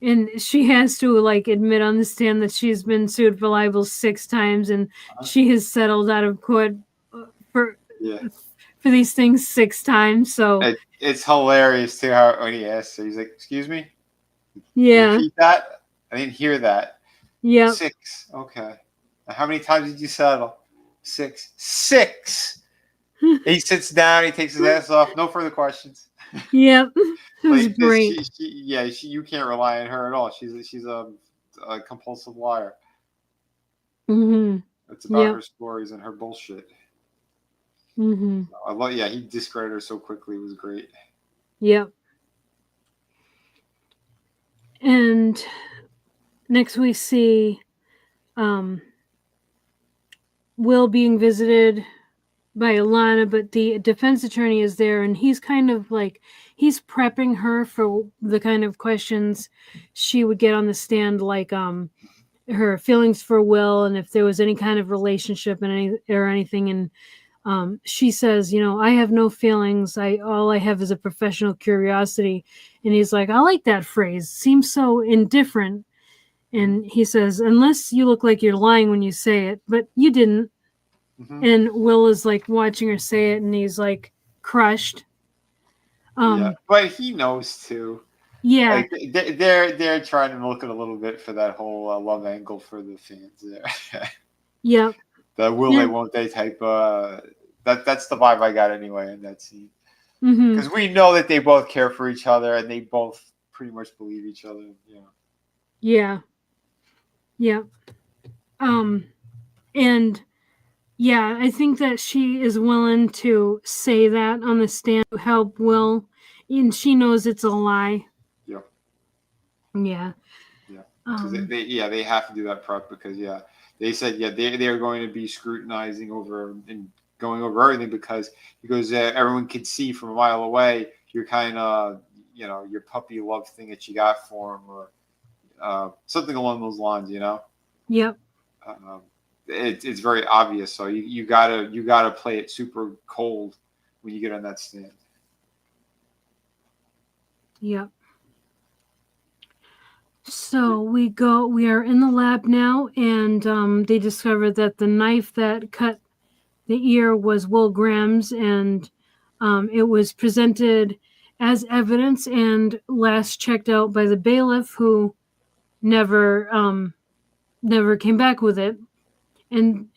And she has to like admit on the stand that she's been sued for libel 6 times, and Uh-huh. she has settled out of court for Yeah. for these things 6 times. So It's hilarious too how when he asks her, he's like, "Excuse me, yeah, repeat that. I didn't hear that." yep, 6. Okay. Now, how many times did you settle? 6. 6. He sits down. He takes his ass off. No further questions. yep. It was Like this, great. you can't rely on her at all. She's a compulsive liar. Mm-hmm. It's about Yep. her stories and her bullshit. Mm-hmm. I love. Yeah, he discredited her so quickly. It was great. Yep. And next we see um, Will being visited by Alana, but the defense attorney is there, and he's kind of like he's prepping her for the kind of questions she would get on the stand, like her feelings for Will and if there was any kind of relationship and anything. And she says, I have no feelings. All I have is a professional curiosity. And he's like, I like that phrase. Seems so indifferent. And he says, unless you look like you're lying when you say it, but you didn't. Mm-hmm. And Will is like watching her say it, and he's like crushed. Yeah, Um, but he knows too. yeah, Like they're trying to milk it a little bit for that whole love angle for the fans there. yep, The will they yeah, won't they type. That's the vibe I got anyway in that scene. mm-hmm, Because we know that they both care for each other and they both pretty much believe each other. You know. yeah, yeah. Um, and yeah, I think that she is willing to say that on the stand to help Will, and she knows it's a lie. Yeah. Yeah. Yeah. Because Um, they have to do that prep because they said they are going to be scrutinizing over and going over everything because everyone can see from a mile away your kind of your puppy love thing that you got for him or something along those lines. yep. Um, it's very obvious. So you gotta play it super cold when you get on that stand. Yep. So we are in the lab now, and they discover that the knife that cut the ear was Will Graham's, and it was presented as evidence and last checked out by the bailiff, who never never came back with it. And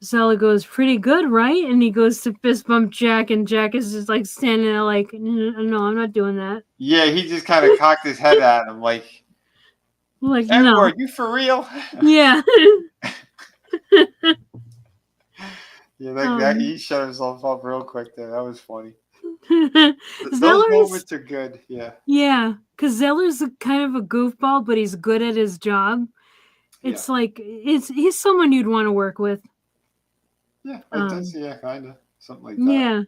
Zella goes, pretty good, right? And he goes to fist bump Jack, and Jack is just like standing there like, no, I'm not doing that. Yeah, he just kind of cocked his head at him like, Like, no. Edward, you for real? Yeah. Yeah, that um he shut himself up real quick there. That was funny. Those Zeller's moments are good. Yeah, yeah, because Zeller's kind of a goofball, but he's good at his job. yeah, It's like he's someone you'd want to work with. yeah. That's Um yeah, kind of something like that. yeah,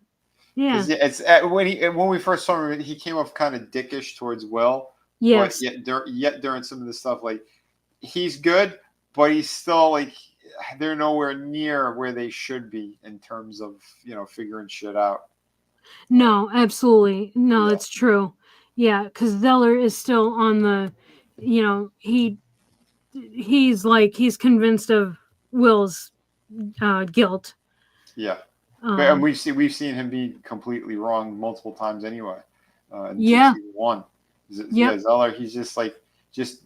yeah, Because yeah, it's when we first saw him, he came off kind of dickish towards Will, but yes. yet during some of the stuff, like he's good, but he's still like they're nowhere near where they should be in terms of figuring shit out. No, absolutely. No, Yeah, it's true. Yeah, because Zeller is still on the, he's like he's convinced of Will's guilt. yeah. And Um, we've seen him be completely wrong multiple times anyway. Since yeah, season one, yep, Zeller, he's just like just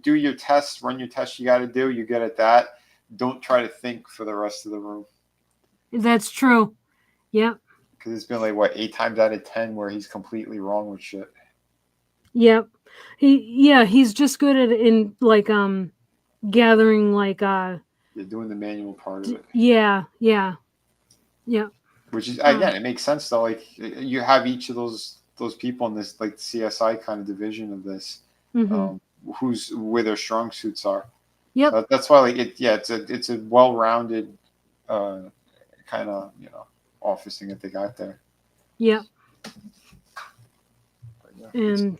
do your tests, run your tests you got to do. You're good at that. Don't try to think for the rest of the room that's true. Yep, because it's been like what 8 times out of 10 where he's completely wrong with shit. yep. He's just good at in like gathering like You're doing the manual part of it, yeah, yeah, yeah. which is Um, again it makes sense though. Like you have each of those people in this like CSI kind of division of this, mm-hmm. um, who's where their strong suits are. Yep, That's why like it's a well-rounded kind of office thing that they got there. yep. But, yeah, And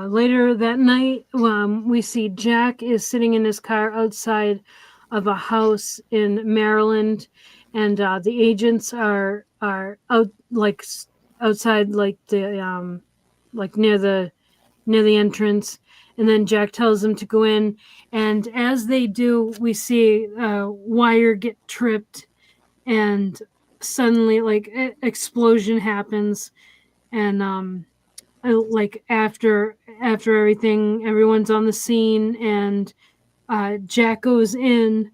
later that night, we see Jack is sitting in his car outside of a house in Maryland, and the agents are out like outside like the like near the entrance, and then Jack tells them to go in, and as they do, we see wire get tripped, and suddenly like explosion happens, and like after everything, everyone's on the scene, and Jack goes in,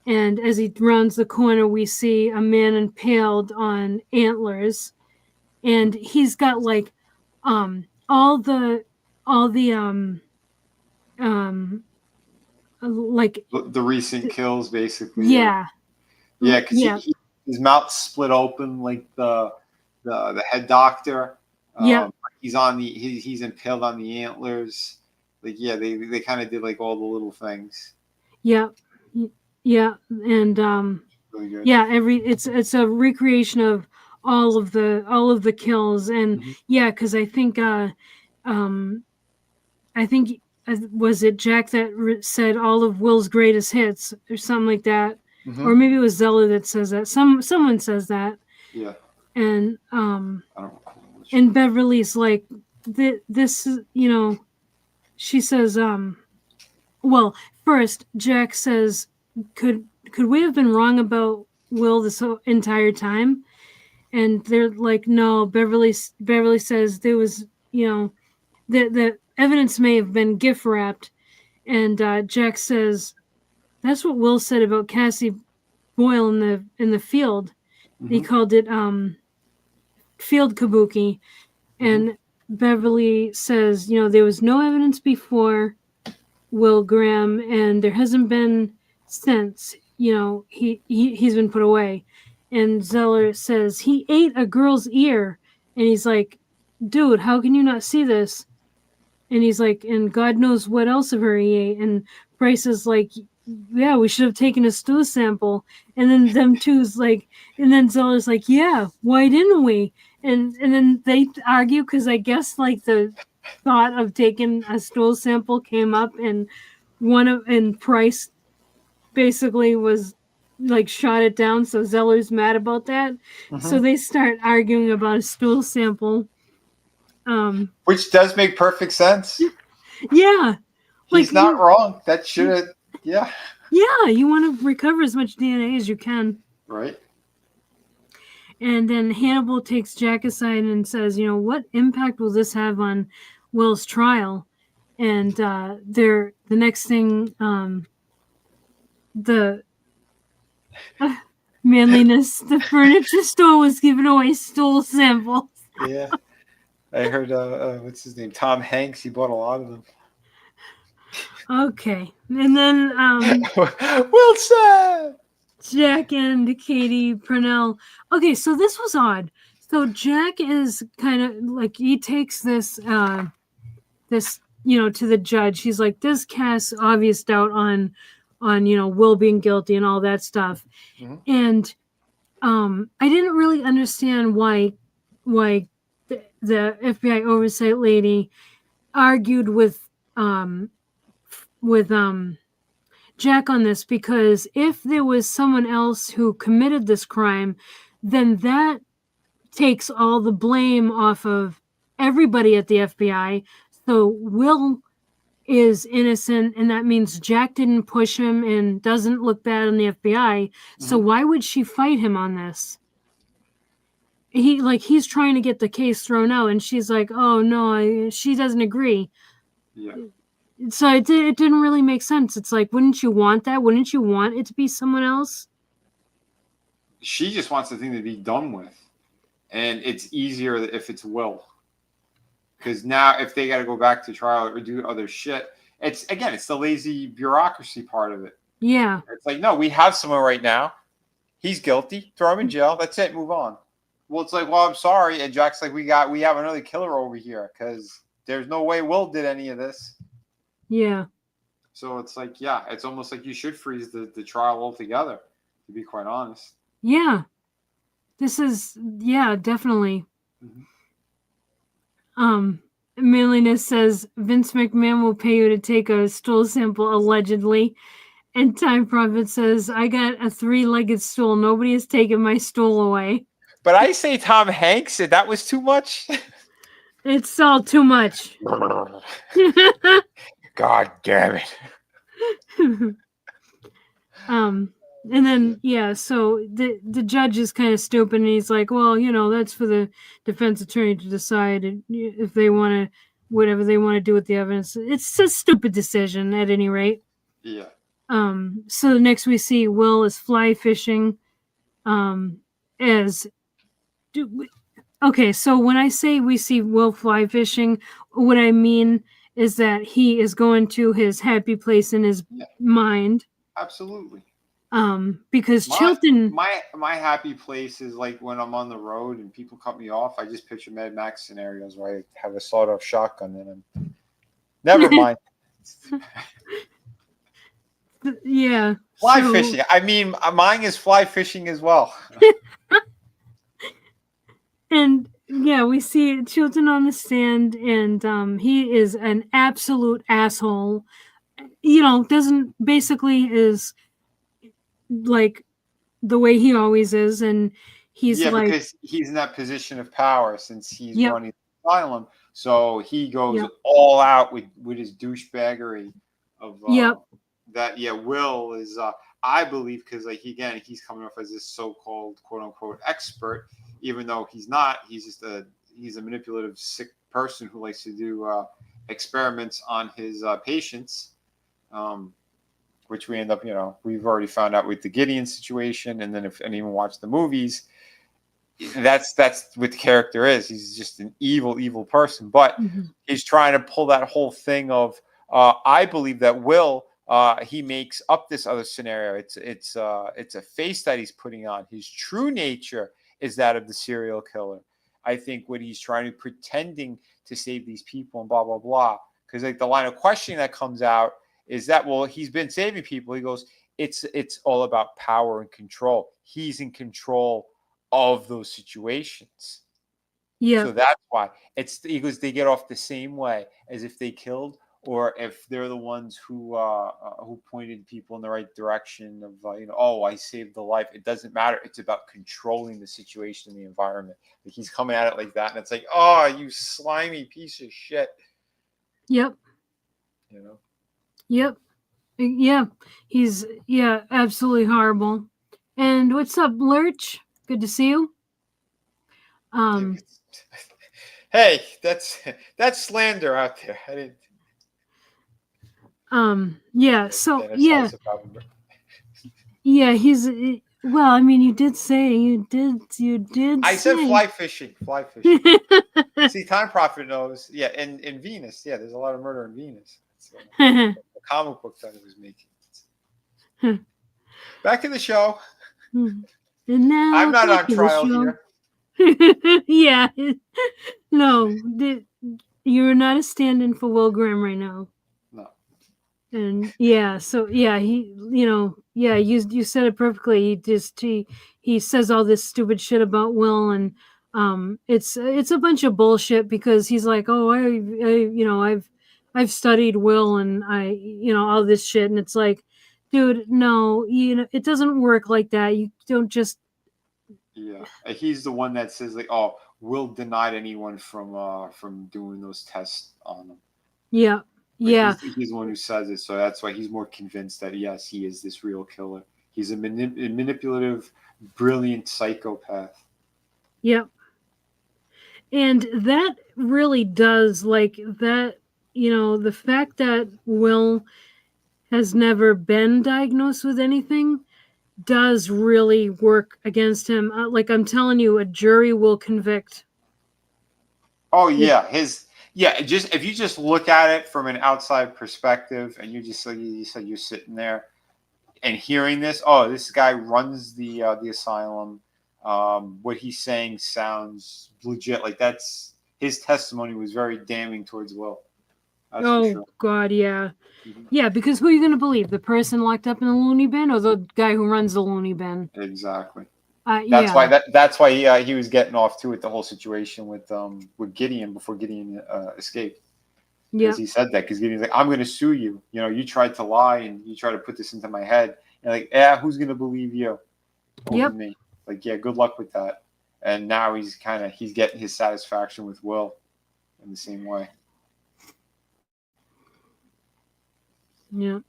and as he rounds the corner, we see a man impaled on antlers, and he's got like all the um like The recent kills, basically. yeah Yeah, because yeah his mouth split open like the head doctor. yeah He's impaled on the antlers. Like, yeah, they kind of did like all the little things. yeah yeah and Really good. yeah it's a recreation of all of the kills, and Mm-hmm. yeah, because um I think was it Jack that said all of Will's greatest hits or something like that, Mm-hmm. or maybe it was Zella that says that. Someone says that, Yeah. and I don't recall which. and Beverly's like, this is she says well, first Jack says, could we have been wrong about Will this entire time? And they're like, no. Beverly says there was the evidence may have been gift wrapped, and Jack says that's what Will said about Cassie Boyle in the field. He Mm-hmm. called it field kabuki, Mm-hmm. and Beverly says there was no evidence before Will Graham, and there hasn't been since. He's been put away. And Zeller says he ate a girl's ear, and he's like, dude, how can you not see this? And he's like, and God knows what else of her he ate. And Bryce is like, yeah, we should have taken a stool sample. And then them two's like, and then Zeller's like, yeah, why didn't we? And then they argue because I guess like the thought of taking a stool sample came up, and Price basically was like shot it down. So Zeller's mad about that. So Mm-hmm. they start arguing about a stool sample. Which does make perfect sense. Yeah, like He's not wrong. That should have. Yeah. yeah, you want to recover as much DNA as you can. Right. And then Hannibal takes Jack aside and says, what impact will this have on Will's trial? And the next thing, the manliness, the furniture store was giving away stool samples. Yeah. I heard what's his name? Tom Hanks. He bought a lot of them. Okay, and then Wilson. Jack and Katie Purnell. Okay, so this was odd. So Jack is kind of like, he takes this to the judge. He's like, this casts obvious doubt on Will being guilty and all that stuff. Mm-hmm. And I didn't really understand why the FBI oversight lady argued with Jack on this, because if there was someone else who committed this crime, then that takes all the blame off of everybody at the FBI. So Will is innocent, and that means Jack didn't push him and doesn't look bad on the FBI. So why would she fight him on this? He's trying to get the case thrown out, and she's like, oh no, she doesn't agree. Yeah. So it didn't really make sense. It's like, wouldn't you want that? Wouldn't you want it to be someone else? She just wants the thing to be done with. And it's easier if it's Will. Because now if they got to go back to trial or do other shit, it's the lazy bureaucracy part of it. Yeah. It's like, no, we have someone right now. He's guilty. Throw him in jail. That's it. Move on. Well, it's like, well, I'm sorry. And Jack's like, we have another killer over here because there's no way Will did any of this. Yeah. So it's like, yeah, it's almost like you should freeze the trial altogether, to be quite honest. Yeah. This is, yeah, definitely. Mm-hmm. Manliness says Vince McMahon will pay you to take a stool sample, allegedly. And Time Prophet says, I got a 3-legged stool. Nobody has taken my stool away. But I say Tom Hanks said that was too much. It's all too much. God damn it. And then so the judge is kind of stupid, and he's like, well, that's for the defense attorney to decide if they want to, whatever they want to do with the evidence. It's a stupid decision at any rate. Yeah. So next we see Will is fly fishing. Okay, so when I say we see Will fly fishing, what I mean is that he is going to his happy place in his mind. Absolutely. Because Chilton, my happy place is like when I'm on the road and people cut me off. I just picture Mad Max scenarios where I have a sawed-off shotgun and I'm never mind. Yeah. Fly fishing. I mean, mine is fly fishing as well. And we see Chilton on the stand, and he is an absolute asshole. Basically is like the way he always is, and he's like, because he's in that position of power since he's running the asylum, so he goes all out with his douchebaggery of that. Will is I believe, because like he's coming off as this so-called quote unquote expert, even though he's not. He's just he's a manipulative, sick person who likes to do experiments on his patients. Which we end up, we've already found out with the Gideon situation, and then if anyone watched the movies, that's what the character is. He's just an evil person, but he's trying to pull that whole thing of I believe that Will he makes up this other scenario. It's a face that he's putting on. His true nature is that of the serial killer. I think what he's trying to pretending to save these people and blah blah blah. Because like the line of questioning that comes out is that, well, he's been saving people. He goes, it's all about power and control. He's in control of those situations. Yeah. So that's why he goes, they get off the same way as if they killed, or if they're the ones who pointed people in the right direction of I saved the life. It doesn't matter. It's about controlling the situation and the environment. Like he's coming at it like that, and it's like, oh, you slimy piece of shit. Yep. Yep. Yeah. He's absolutely horrible. And what's up, Lurch? Good to see you. Hey, that's slander out there. I didn't. So he's well. I mean, you did say you did. I said fly fishing. See, Time Prophet knows. Yeah, in Venus. Yeah, there's a lot of murder in Venus. The comic book that he was making. Back to the show. And now I'm not on trial here. Yeah. No, you're not a stand-in for Will Graham right now. No. And so he, you said it perfectly. He says all this stupid shit about Will, and it's a bunch of bullshit, because he's like, oh, I've studied Will, and I all this shit, and it's like, dude, no, it doesn't work like that. You don't just. Yeah, he's the one that says like, oh, Will denied anyone from doing those tests on him. Yeah. Like he's the one who says it, so that's why he's more convinced that yes, he is this real killer. He's a manipulative, brilliant psychopath. Yep. And that really does, like, that, the fact that Will has never been diagnosed with anything does really work against him. Like, I'm telling you, a jury will convict. Oh yeah, just if you just look at it from an outside perspective, and you just, like you said, you're sitting there and hearing this. Oh, this guy runs the asylum. What he's saying sounds legit. Like that's his testimony was very damning towards Will. That's for sure. God, yeah. Mm-hmm. Yeah, because who are you going to believe? The person locked up in the loony bin, or the guy who runs the loony bin? Exactly. That's why he was getting off too with the whole situation with Gideon before Gideon escaped. Yeah. he said that, because Gideon's like, I'm going to sue you. You know, you tried to lie and you tried to put this into my head. And like, yeah, who's going to believe you over Yep. me? Like, yeah, good luck with that. And now he's getting his satisfaction with Will in the same way. Yeah.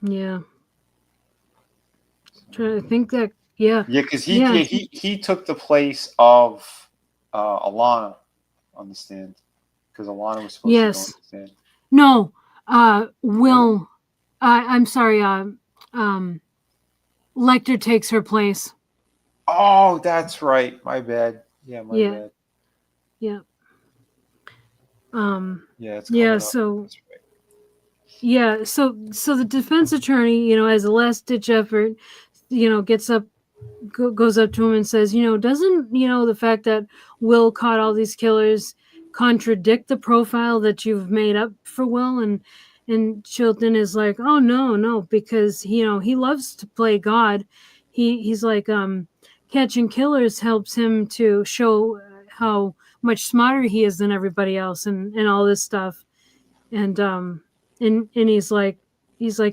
Yeah. Trying to think that. Yeah. Yeah, because Yeah. he took the place of Alana on the stand, because Alana was supposed to go on Yes. the stand. No. Was it? Will. I'm sorry. Lecter takes her place. Oh, that's right. My bad. Yeah, my Yeah. bad. Yeah. Yeah, it's Yeah. coming up. So. That's right. Yeah. So the defense attorney, as a last ditch effort, gets up, goes up to him and says, doesn't the fact that Will caught all these killers contradict the profile that you've made up for Will? And Chilton is like, oh no, because he loves to play God. He's like, catching killers helps him to show how much smarter he is than everybody else, and all this stuff. And he's like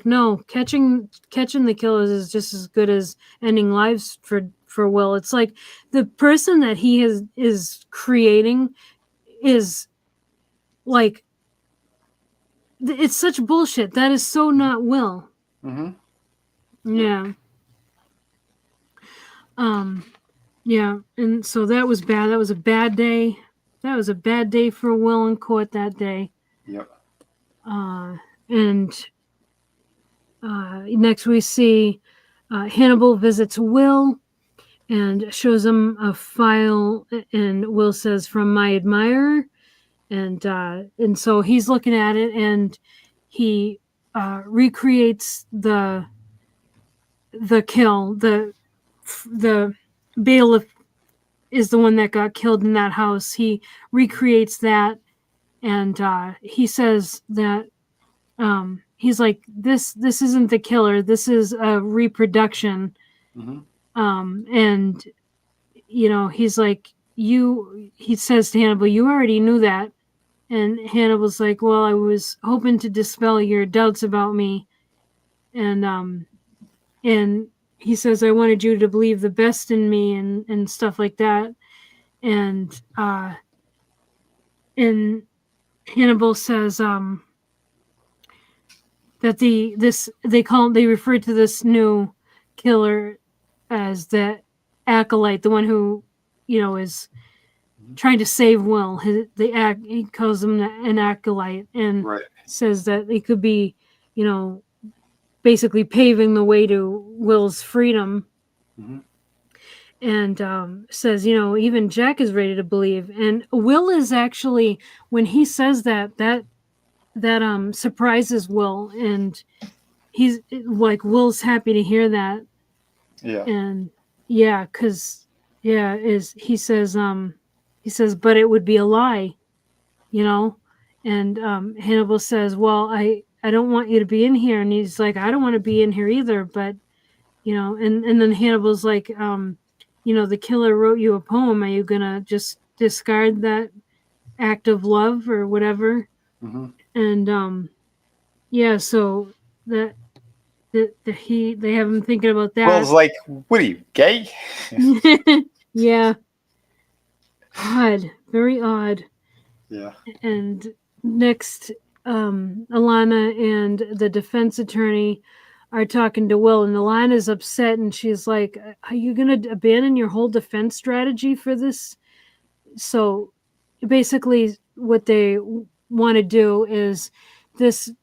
no, catching the killers is just as good as ending lives for Will. It's like the person that he is creating is like, it's such bullshit. That is so not Will. Mm-hmm. Yeah. Yeah, and so that was bad. That was a bad day. That was a bad day for Will in court that day. Yep. And next we see Hannibal visits Will and shows him a file, and Will says, "From my admirer," and so he's looking at it, and he recreates the kill. The bailiff is the one that got killed in that house. He recreates that, and he says that he's like, this isn't the killer. This is a reproduction. Mm-hmm. And he's like, he says to Hannibal, you already knew that. And Hannibal's like, well, I was hoping to dispel your doubts about me. And he says, I wanted you to believe the best in me, and stuff like that. And Hannibal says that they refer to this new killer as the acolyte, the one who is trying to save Will. He calls him an acolyte, and Right. says that he could be, basically paving the way to Will's freedom. Mm-hmm. And says, even Jack is ready to believe. And Will is actually, when he says that surprises Will, and he's like, Will's happy to hear that. Yeah. And yeah, because he says, but it would be a lie, and Hannibal says, well, I don't want you to be in here. And he's like, I don't want to be in here either, but and then Hannibal's like, the killer wrote you a poem. Are you gonna just discard that act of love or whatever? Mm-hmm. And yeah, so they have him thinking about that. Will's like, what are you, gay? Yeah. Odd. Very odd. Yeah. And next, Alana and the defense attorney are talking to Will, and Alana's upset, and she's like, are you going to abandon your whole defense strategy for this? So basically what they want to do is this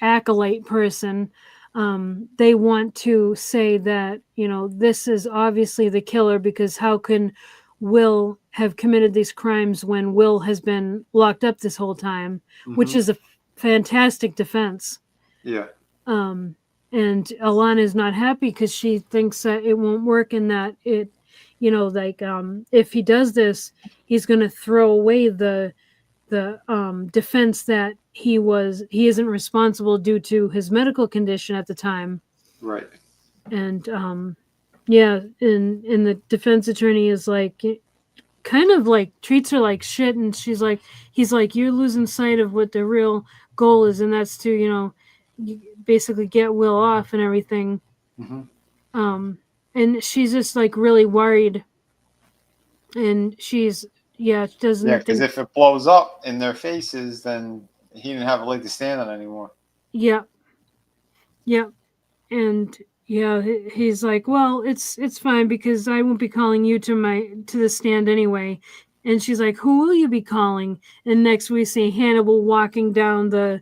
acolyte person, they want to say that, this is obviously the killer, because how can Will have committed these crimes when Will has been locked up this whole time, Mm-hmm. which is a fantastic defense. Yeah. And Alana is not happy because she thinks that it won't work, and that it, if he does this, he's going to throw away the defense that he isn't responsible due to his medical condition at the time. Right. And Yeah, and the defense attorney is like kind of like treats her like shit, and he's like, you're losing sight of what the real goal is, and that's to basically get Will off and everything. Hmm. Um, and she's just like really worried, and she's Yeah, doesn't because think if it blows up in their faces, then he didn't have a leg to stand on anymore. yeah yeah and he's like, well, it's fine because I won't be calling you to the stand anyway. And she's like, who will you be calling? And next we see Hannibal walking down the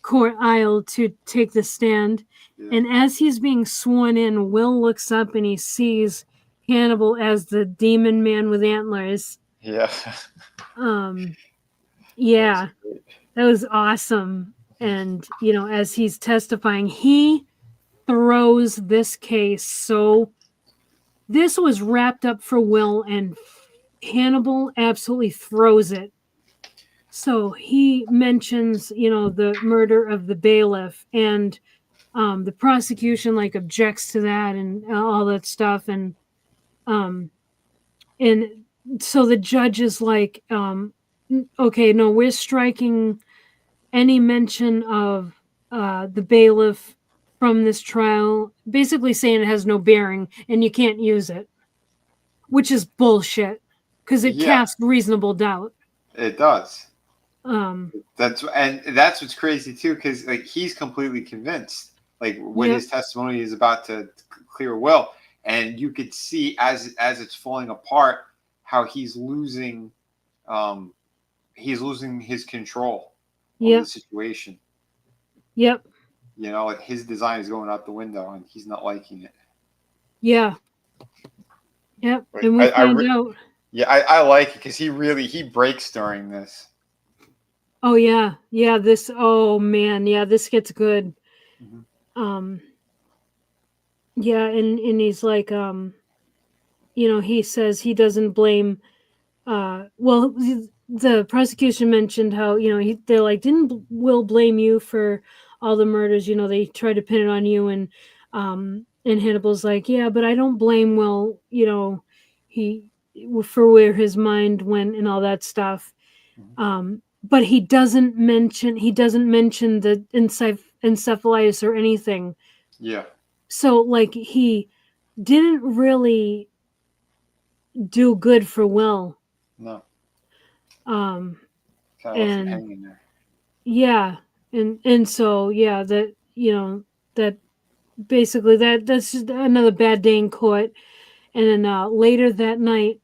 court aisle to take the stand. Yeah. And as he's being sworn in, Will looks up and he sees Hannibal as the demon man with antlers. Yeah. um That was yeah, great. that was awesome. And as he's testifying, he throws this case. So this was wrapped up for Will, and Hannibal absolutely throws it. So he mentions, the murder of the bailiff, and the prosecution like objects to that and all that stuff, um, and so the judge is like, okay, no, we're striking any mention of the bailiff from this trial, basically saying it has no bearing and you can't use it, which is bullshit because it Yeah, casts reasonable doubt. it does. Um, That's what's crazy too, because like he's completely convinced, like when yep, his testimony is about to clear Will, and you could see as it's falling apart how um, he's losing his control over the yep, situation. yep, Like his design is going out the window, and he's not liking it. yeah, yep. But And we find out. yeah, I like it because he breaks during this. Oh yeah, yeah. This. Oh man, yeah. This gets good. Hmm. Um, yeah, and he's like, he says he doesn't blame. Well, the prosecution mentioned how they're like, didn't Will blame you for all the murders? They tried to pin it on you, and Hannibal's like, yeah, but I don't blame Will. He for where his mind went and all that stuff. But he doesn't mention the encephalitis or anything. Yeah, So like he didn't really do good for Will. no, Um, kind of left him and hanging there. yeah, and so yeah, that basically that's just another bad day in court. And then later that night,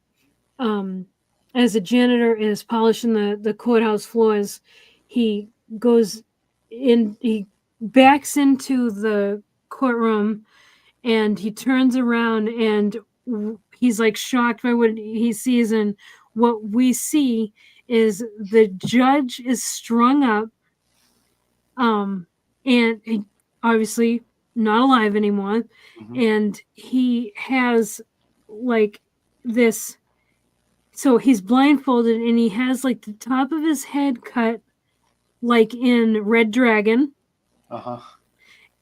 um, as the janitor is polishing the courthouse floors, he goes he backs into the courtroom, and he turns around, and he's like shocked by what he sees. And what we see is the judge is strung up, um and he, obviously not alive anymore, Hmm. and he has like this. So he's blindfolded, and he has like the top of his head cut like in Red Dragon, Uh huh.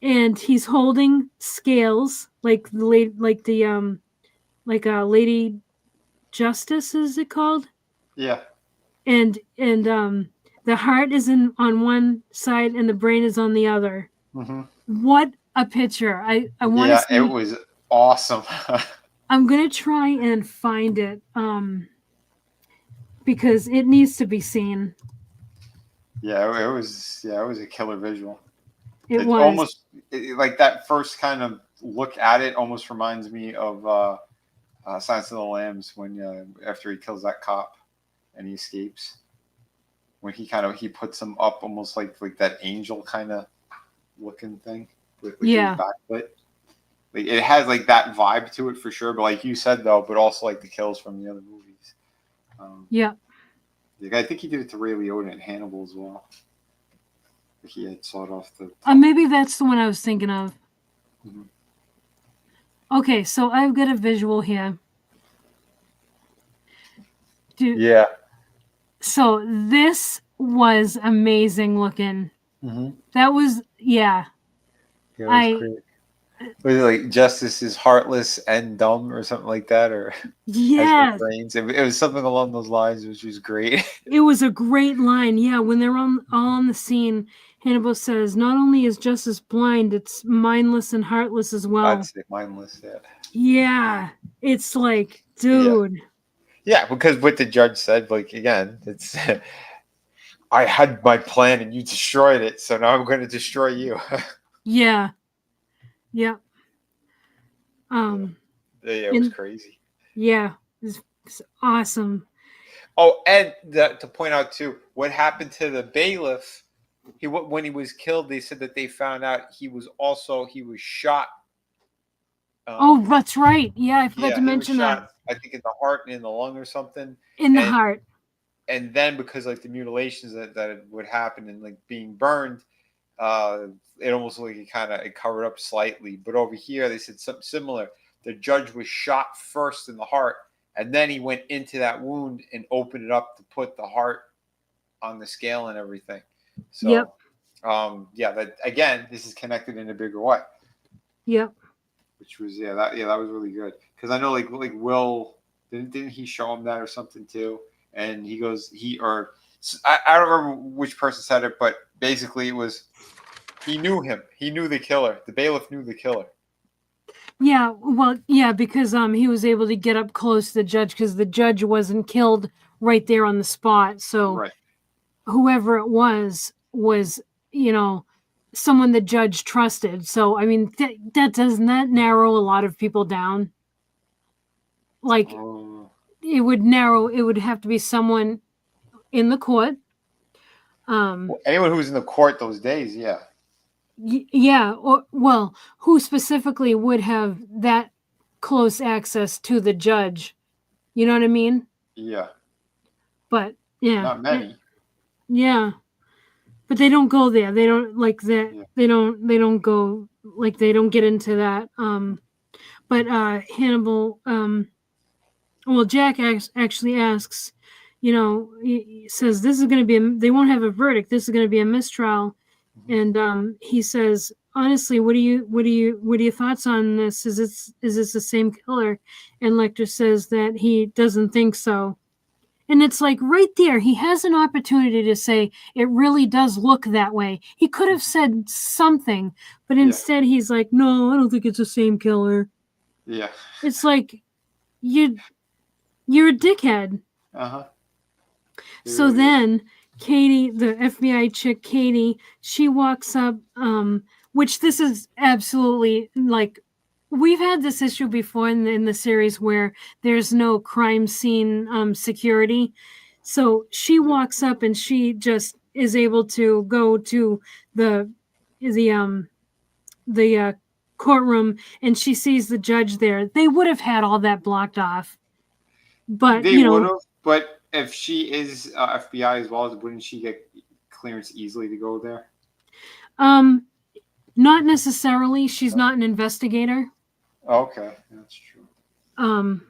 and he's holding scales like the lady, like Lady Justice, is it called? Yeah. And the heart is on one side and the brain is on the other. Hmm. What a picture. I want to Yeah, it see. was awesome. I'm going to try and find it because it needs to be seen. Yeah, it was. Yeah, it was a killer visual. It It was. almost like that first kind of look at it almost reminds me of Silence of the Lambs when after he kills that cop and he escapes, when he puts him up almost like that angel kind of looking thing with like his Yeah. backlit. Like it has like that vibe to it for sure. But like you said though, but also like the kills from the other movies. Yeah. Like, I think he did it to Ray Liotta and Hannibal as well. He had sawed off the top. Maybe that's the one I was thinking of. Mhm. Okay, so I've got a visual here. Yeah. So this was amazing looking. Mm-hmm. That was, yeah. Yeah, it was I great. Was it like justice is heartless and dumb or something like that, or has no Yeah, brains? It was something along those lines, which was great. it was a great line. Yeah, when they're all on the scene, Hannibal says, "Not only is justice blind, it's mindless and heartless as I'd well." say mindless. Yeah. Yeah, it's like, Yeah. dude. Yeah, because what the judge said, like again, it's I had my plan and you destroyed it, so now I'm going to destroy you. Yeah, yeah. Yeah, Um, yeah, it was and crazy. yeah, it's awesome. Oh, and to point out too, what happened to the bailiff? When he was killed, they said that they found out he was shot. Oh, Um, that's right. Yeah, I forgot yeah, to he was mention that. shot. I think in the heart and in the lung or something. In the And heart. then because like the mutilations that would happen and like being burned, uh, it almost like it covered up slightly. But over here, they said something similar. The judge was shot first in the heart, and then he went into that wound and opened it up to put the heart on the scale and everything. Yep, So, yeah, that again, this is connected in a bigger way, yep. which was that was really good because I know like Will didn't he show him that or something too, and he goes I don't remember which person said it, but basically it was he knew him. He knew the killer. The bailiff knew the killer. Yeah, well, yeah, because he was able to get up close to the judge because the judge wasn't killed right there on the spot. So Right. whoever it was, you know, someone the judge trusted. So I mean, that doesn't that narrow a lot of people down. Like Oh. it would have to be someone in the court. Um, Well, anyone who was in the court those days, yeah. yeah, or well, who specifically would have that close access to the judge? You know what I mean? Yeah. But yeah, Not many. yeah, but they don't go there. They don't like that. Yeah. They don't go like they don't get into that. But Hannibal, well, Jack actually asks, he says this is going to be they won't have a verdict. This is going to be a mistrial, Mhm. and he says honestly, what are your thoughts on this? Is this the same killer? And Lecter says that he doesn't think so. And it's like right there, he has an opportunity to say, it really does look that way. He could have said something, but Yeah. instead he's like, no, I don't think it's the same killer. Yeah. It's like, you, you're a dickhead. Uh huh. It So really is. then Katie, the FBI chick, Katie, she walks up, which this is absolutely like, we've had this issue before in the series where there's no crime scene security. So she Yeah. walks up and she just is able to go to the the um the courtroom and she sees the judge there. They would have had all that blocked off, but They would have, but if she is FBI as well, wouldn't she get clearance easily to go there? um, not necessarily. She's not an investigator. Okay, that's true. Um,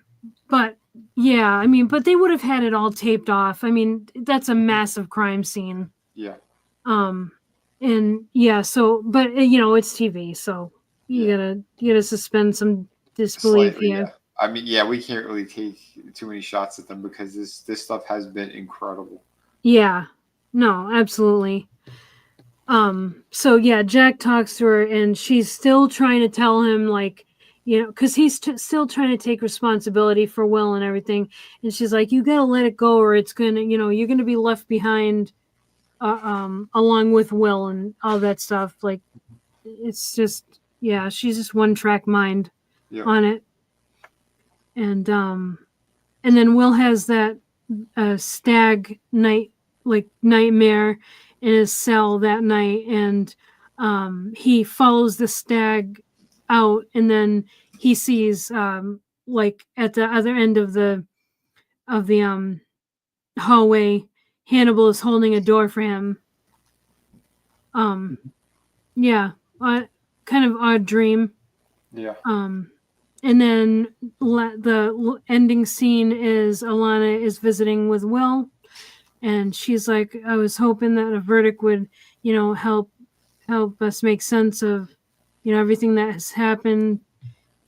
but yeah, I mean, but they would have had it all taped off. I mean, that's a Mhm. massive crime scene. Yeah. Um, and yeah, so but it's TV, so Yeah. you gotta suspend some disbelief Slightly, yeah. here. I mean, yeah, we can't really take too many shots at them because this stuff has been incredible. Yeah, no, absolutely. So yeah, Jack talks to her and she's still trying to tell him like, because he's still trying to take responsibility for Will and everything. And she's like, you gotta let it go or it's gonna, you're gonna be left behind, along with Will and all that stuff. Like, it's just, yeah, she's just one track mind Yeah. on it. And then Will has that stag nightmare in his cell that night, and he follows the stag out, and then he sees like at the other end of the hallway, Hannibal is holding a door for him. Um, yeah, kind of odd dream. Yeah. Um, and then the ending scene is Alana is visiting with Will, and she's like, I was hoping that a verdict would, help us make sense of everything that has happened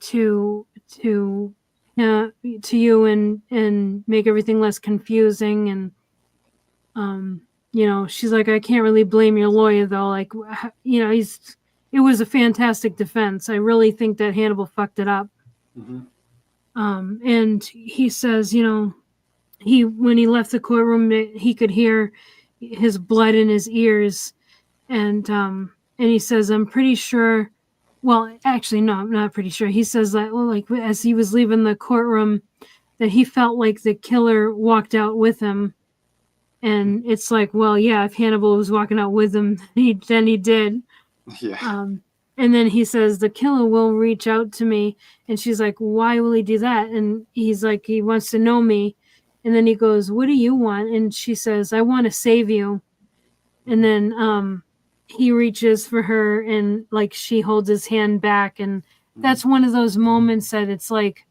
to to to you, and make everything less confusing. And she's like, I can't really blame your lawyer though. Like, it was a fantastic defense. I really think that Hannibal fucked it up. Mm-hmm. And he says, when he left the courtroom, he could hear his blood in his ears, and he says, I'm pretty sure. Well, actually, no, I'm not pretty sure. He says that, well, like, as he was leaving the courtroom, that he felt like the killer walked out with him. And it's like, well, yeah, if Hannibal was walking out with him, then he did. Yeah. And then he says, the killer will reach out to me. And she's like, why will he do that? And he's like, he wants to know me. And then he goes, what do you want? And she says, I want to save you. And then he reaches for her, and like she holds his hand back. And that's one of those moments that it's like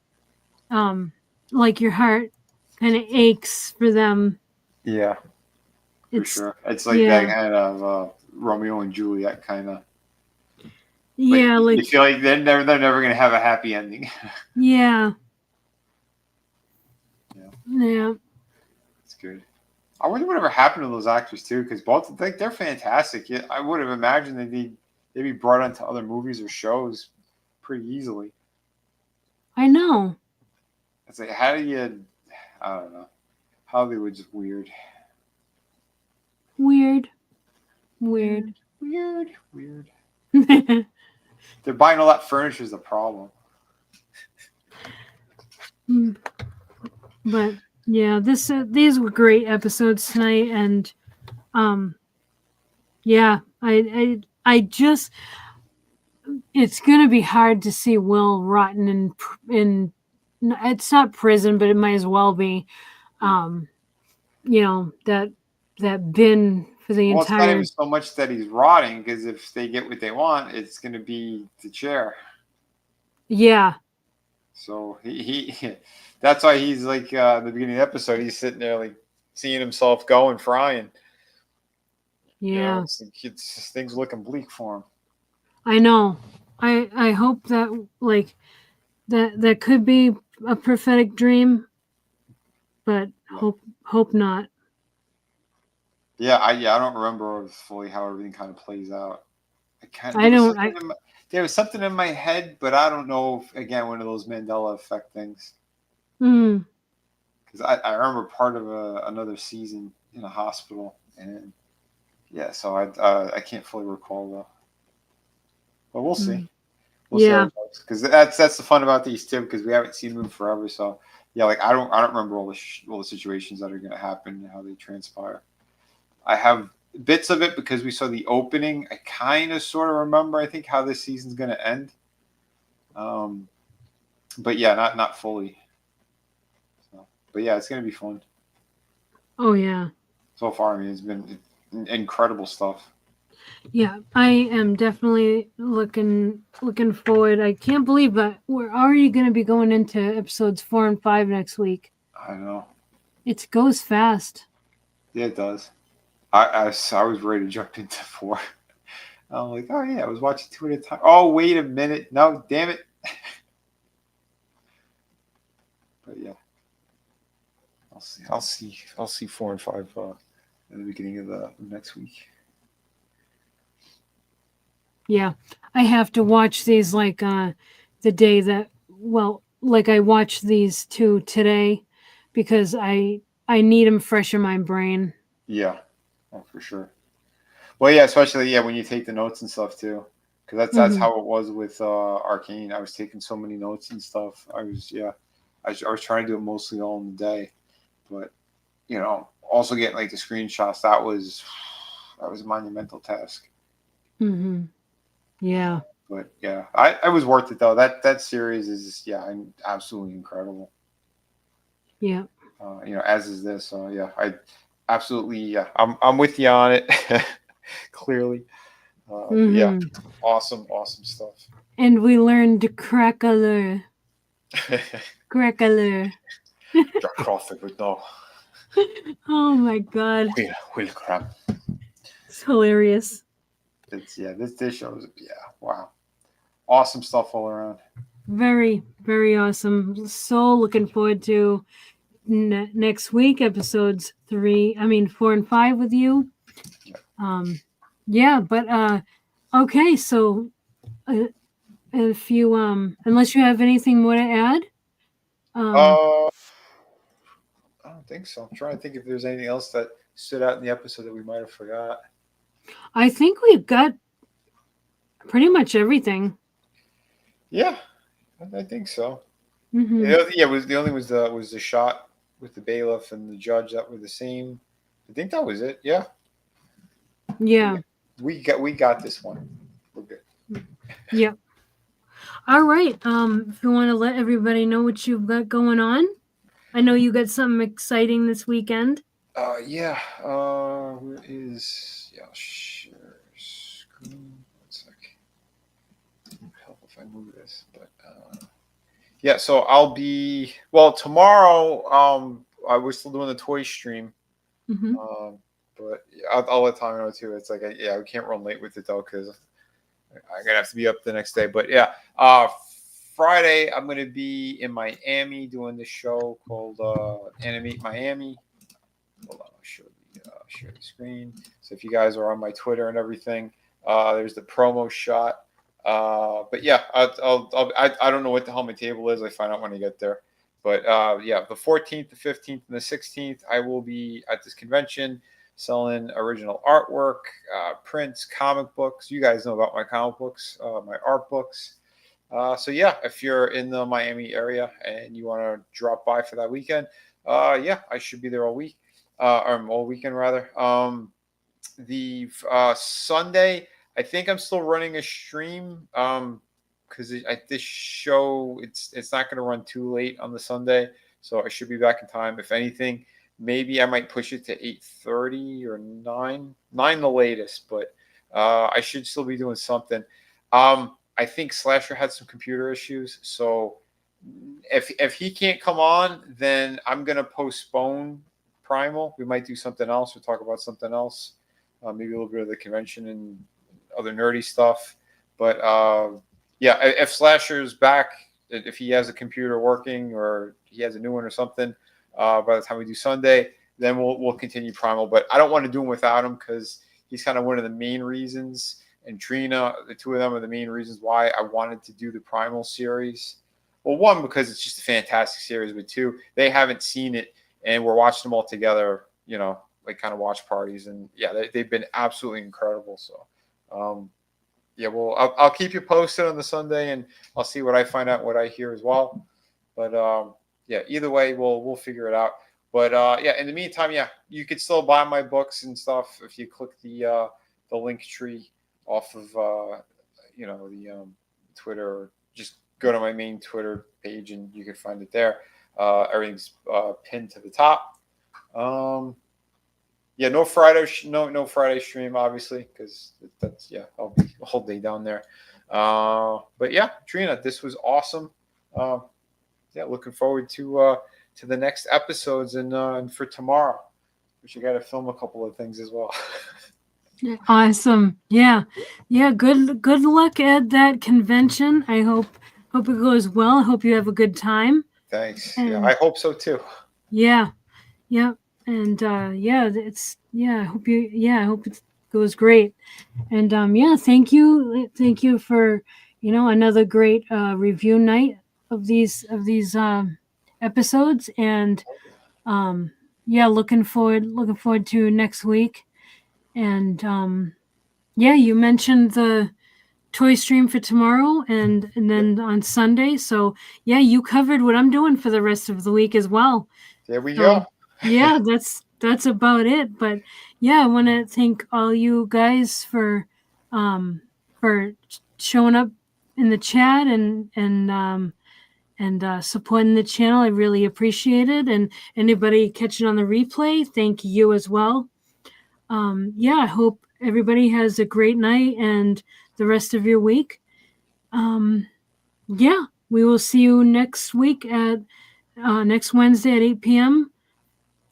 your heart kind of aches for them. Yeah. For It's sure. It's like that kind of Romeo and Juliet kind of. Yeah, like you feel like they're never gonna have a happy ending. Yeah. It's good. I wonder whatever happened to those actors too, because both they're fantastic. Yeah, I would have imagined they'd be brought onto other movies or shows pretty easily. I know. It's like, how do you? I don't know. Hollywood's weird. Weird. They're buying all that furniture is the problem. But yeah, these were great episodes tonight, and yeah, I just, it's gonna be hard to see Will rotten in it's not prison, but it might as well be, that bin for the Well, entire. it's not even so much that he's rotting, because if they get what they want, it's going to be the chair. Yeah. So he that's why he's like at the beginning of the episode, he's sitting there like seeing himself go and frying. Yeah. It's things looking bleak for him. I know. I hope that like that could be a prophetic dream, but hope not. Yeah, I don't remember fully how everything kind of plays out. There was something in my head, but I don't know if, again, one of those Mandela effect things. Because I remember part of another season in a hospital, and yeah, so I can't fully recall though. But we'll see. We'll see because that's the fun about these too, because we haven't seen them forever. So yeah, like I don't remember all the situations that are going to happen and how they transpire. I have bits of it because we saw the opening. I kind of sort of remember, I think, how this season's going to end. But yeah, not fully. So, but yeah, it's going to be fun. Oh yeah. So far, I mean, it's been incredible stuff. Yeah, I am definitely looking forward. I can't believe that we're already going to be going into episodes 4 and 5 next week. I know. It goes fast. Yeah, it does. I was ready to jump into 4. I'm like, oh yeah, I was watching 2 at a time. Oh, wait a minute. No, damn it. But yeah. I'll see 4 and 5 in the beginning of the next week. Yeah, I have to watch these like the day that, well, like I watched these 2 today because I need them fresh in my brain. Yeah, for sure. Well, yeah, especially when you take the notes and stuff too, because that's how it was with Arcane. I was taking so many notes and stuff. I was trying to do it mostly all in the day, but also getting like the screenshots. That was a monumental task. Yeah. But yeah, I was worth it though. That series is absolutely incredible. Yeah. As is this. So yeah, I absolutely I'm with you on it. Clearly. Yeah. Awesome stuff. And we learned crackler. Crackler. Jack Crawford would know. Oh my god. Will crap. It's hilarious. This shows wow. awesome stuff all around. Very, very awesome. So looking forward to next week, episodes 4 and 5 with you. Yeah, but okay, so if you unless you have anything more to add, I don't think so. I'm trying to think if there's anything else that stood out in the episode that we might have forgot. I think we've got pretty much everything. Yeah, I think so. Mm-hmm. Yeah, was the only was the shot with the bailiff and the judge that were the same. I think that was it. Yeah. Yeah. We got this one. We're good. Yep. All right. If you want to let everybody know what you've got going on, I know you got something exciting this weekend. Yeah. Where is? Yeah, I'll share screen. One sec. Help if I move this, but yeah. So I'll be tomorrow. I was still doing the toy stream. Mm-hmm. But I'll let Tommy know too. It's like we can't run late with it though because I'm gonna have to be up the next day. But yeah, Friday I'm gonna be in Miami doing this show called Animate Miami. Hold on, I'll share the screen. So if you guys are on my Twitter and everything, there's the promo shot. But yeah, I don't know what the hell my table is. I find out when I get there. But yeah, the 14th, the 15th, and the 16th, I will be at this convention selling original artwork, prints, comic books. You guys know about my comic books, my art books. So yeah, if you're in the Miami area and you want to drop by for that weekend, yeah, I should be there all week, or all weekend rather. The Sunday, I think I'm still running a stream. Because this show it's not going to run too late on the Sunday, so I should be back in time. If anything, maybe I might push it to 8:30 or 9 the latest, but I should still be doing something. I think Slasher had some computer issues, so if he can't come on, then I'm going to postpone Primal. We might do something else. We'll talk about something else, maybe a little bit of the convention and other nerdy stuff, but yeah, if Slasher's back, if he has a computer working or he has a new one or something, by the time we do Sunday, then we'll continue Primal. But I don't want to do him without him because he's kind of one of the main reasons. And Trina, the two of them are the main reasons why I wanted to do the Primal series. Well, one, because it's just a fantastic series, but two, they haven't seen it and we're watching them all together, like kind of watch parties. And yeah, they've been absolutely incredible. So, yeah, well, I'll keep you posted on the Sunday, and I'll see what I find out, what I hear as well. But yeah, either way, we'll figure it out. But yeah, in the meantime, yeah, you could still buy my books and stuff if you click the link tree off of the Twitter, or just go to my main Twitter page and you can find it there. Everything's pinned to the top. Yeah, no Friday stream, obviously, because that's I'll be a whole day down there. But yeah, Trina, this was awesome. Yeah, looking forward to the next episodes and for tomorrow, which you got to film a couple of things as well. Awesome. Yeah. Good luck at that convention. I hope it goes well. I hope you have a good time. Thanks. And, yeah, I hope so too. Yeah. And I hope it goes great. And thank you for another great review night of these episodes. And looking forward to next week. And you mentioned the toy stream for tomorrow and then on Sunday. So yeah, you covered what I'm doing for the rest of the week as well. There we go. Yeah, that's about it. But yeah, I want to thank all you guys for showing up in the chat and supporting the channel. I really appreciate it. And anybody catching on the replay, thank you as well. I hope everybody has a great night and the rest of your week. We will see you next week at next Wednesday at 8 p.m.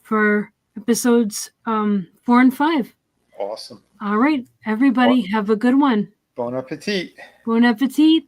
for episodes 4 and 5. Awesome. All right, everybody, have a good one. Bon appetit. Bon appetit.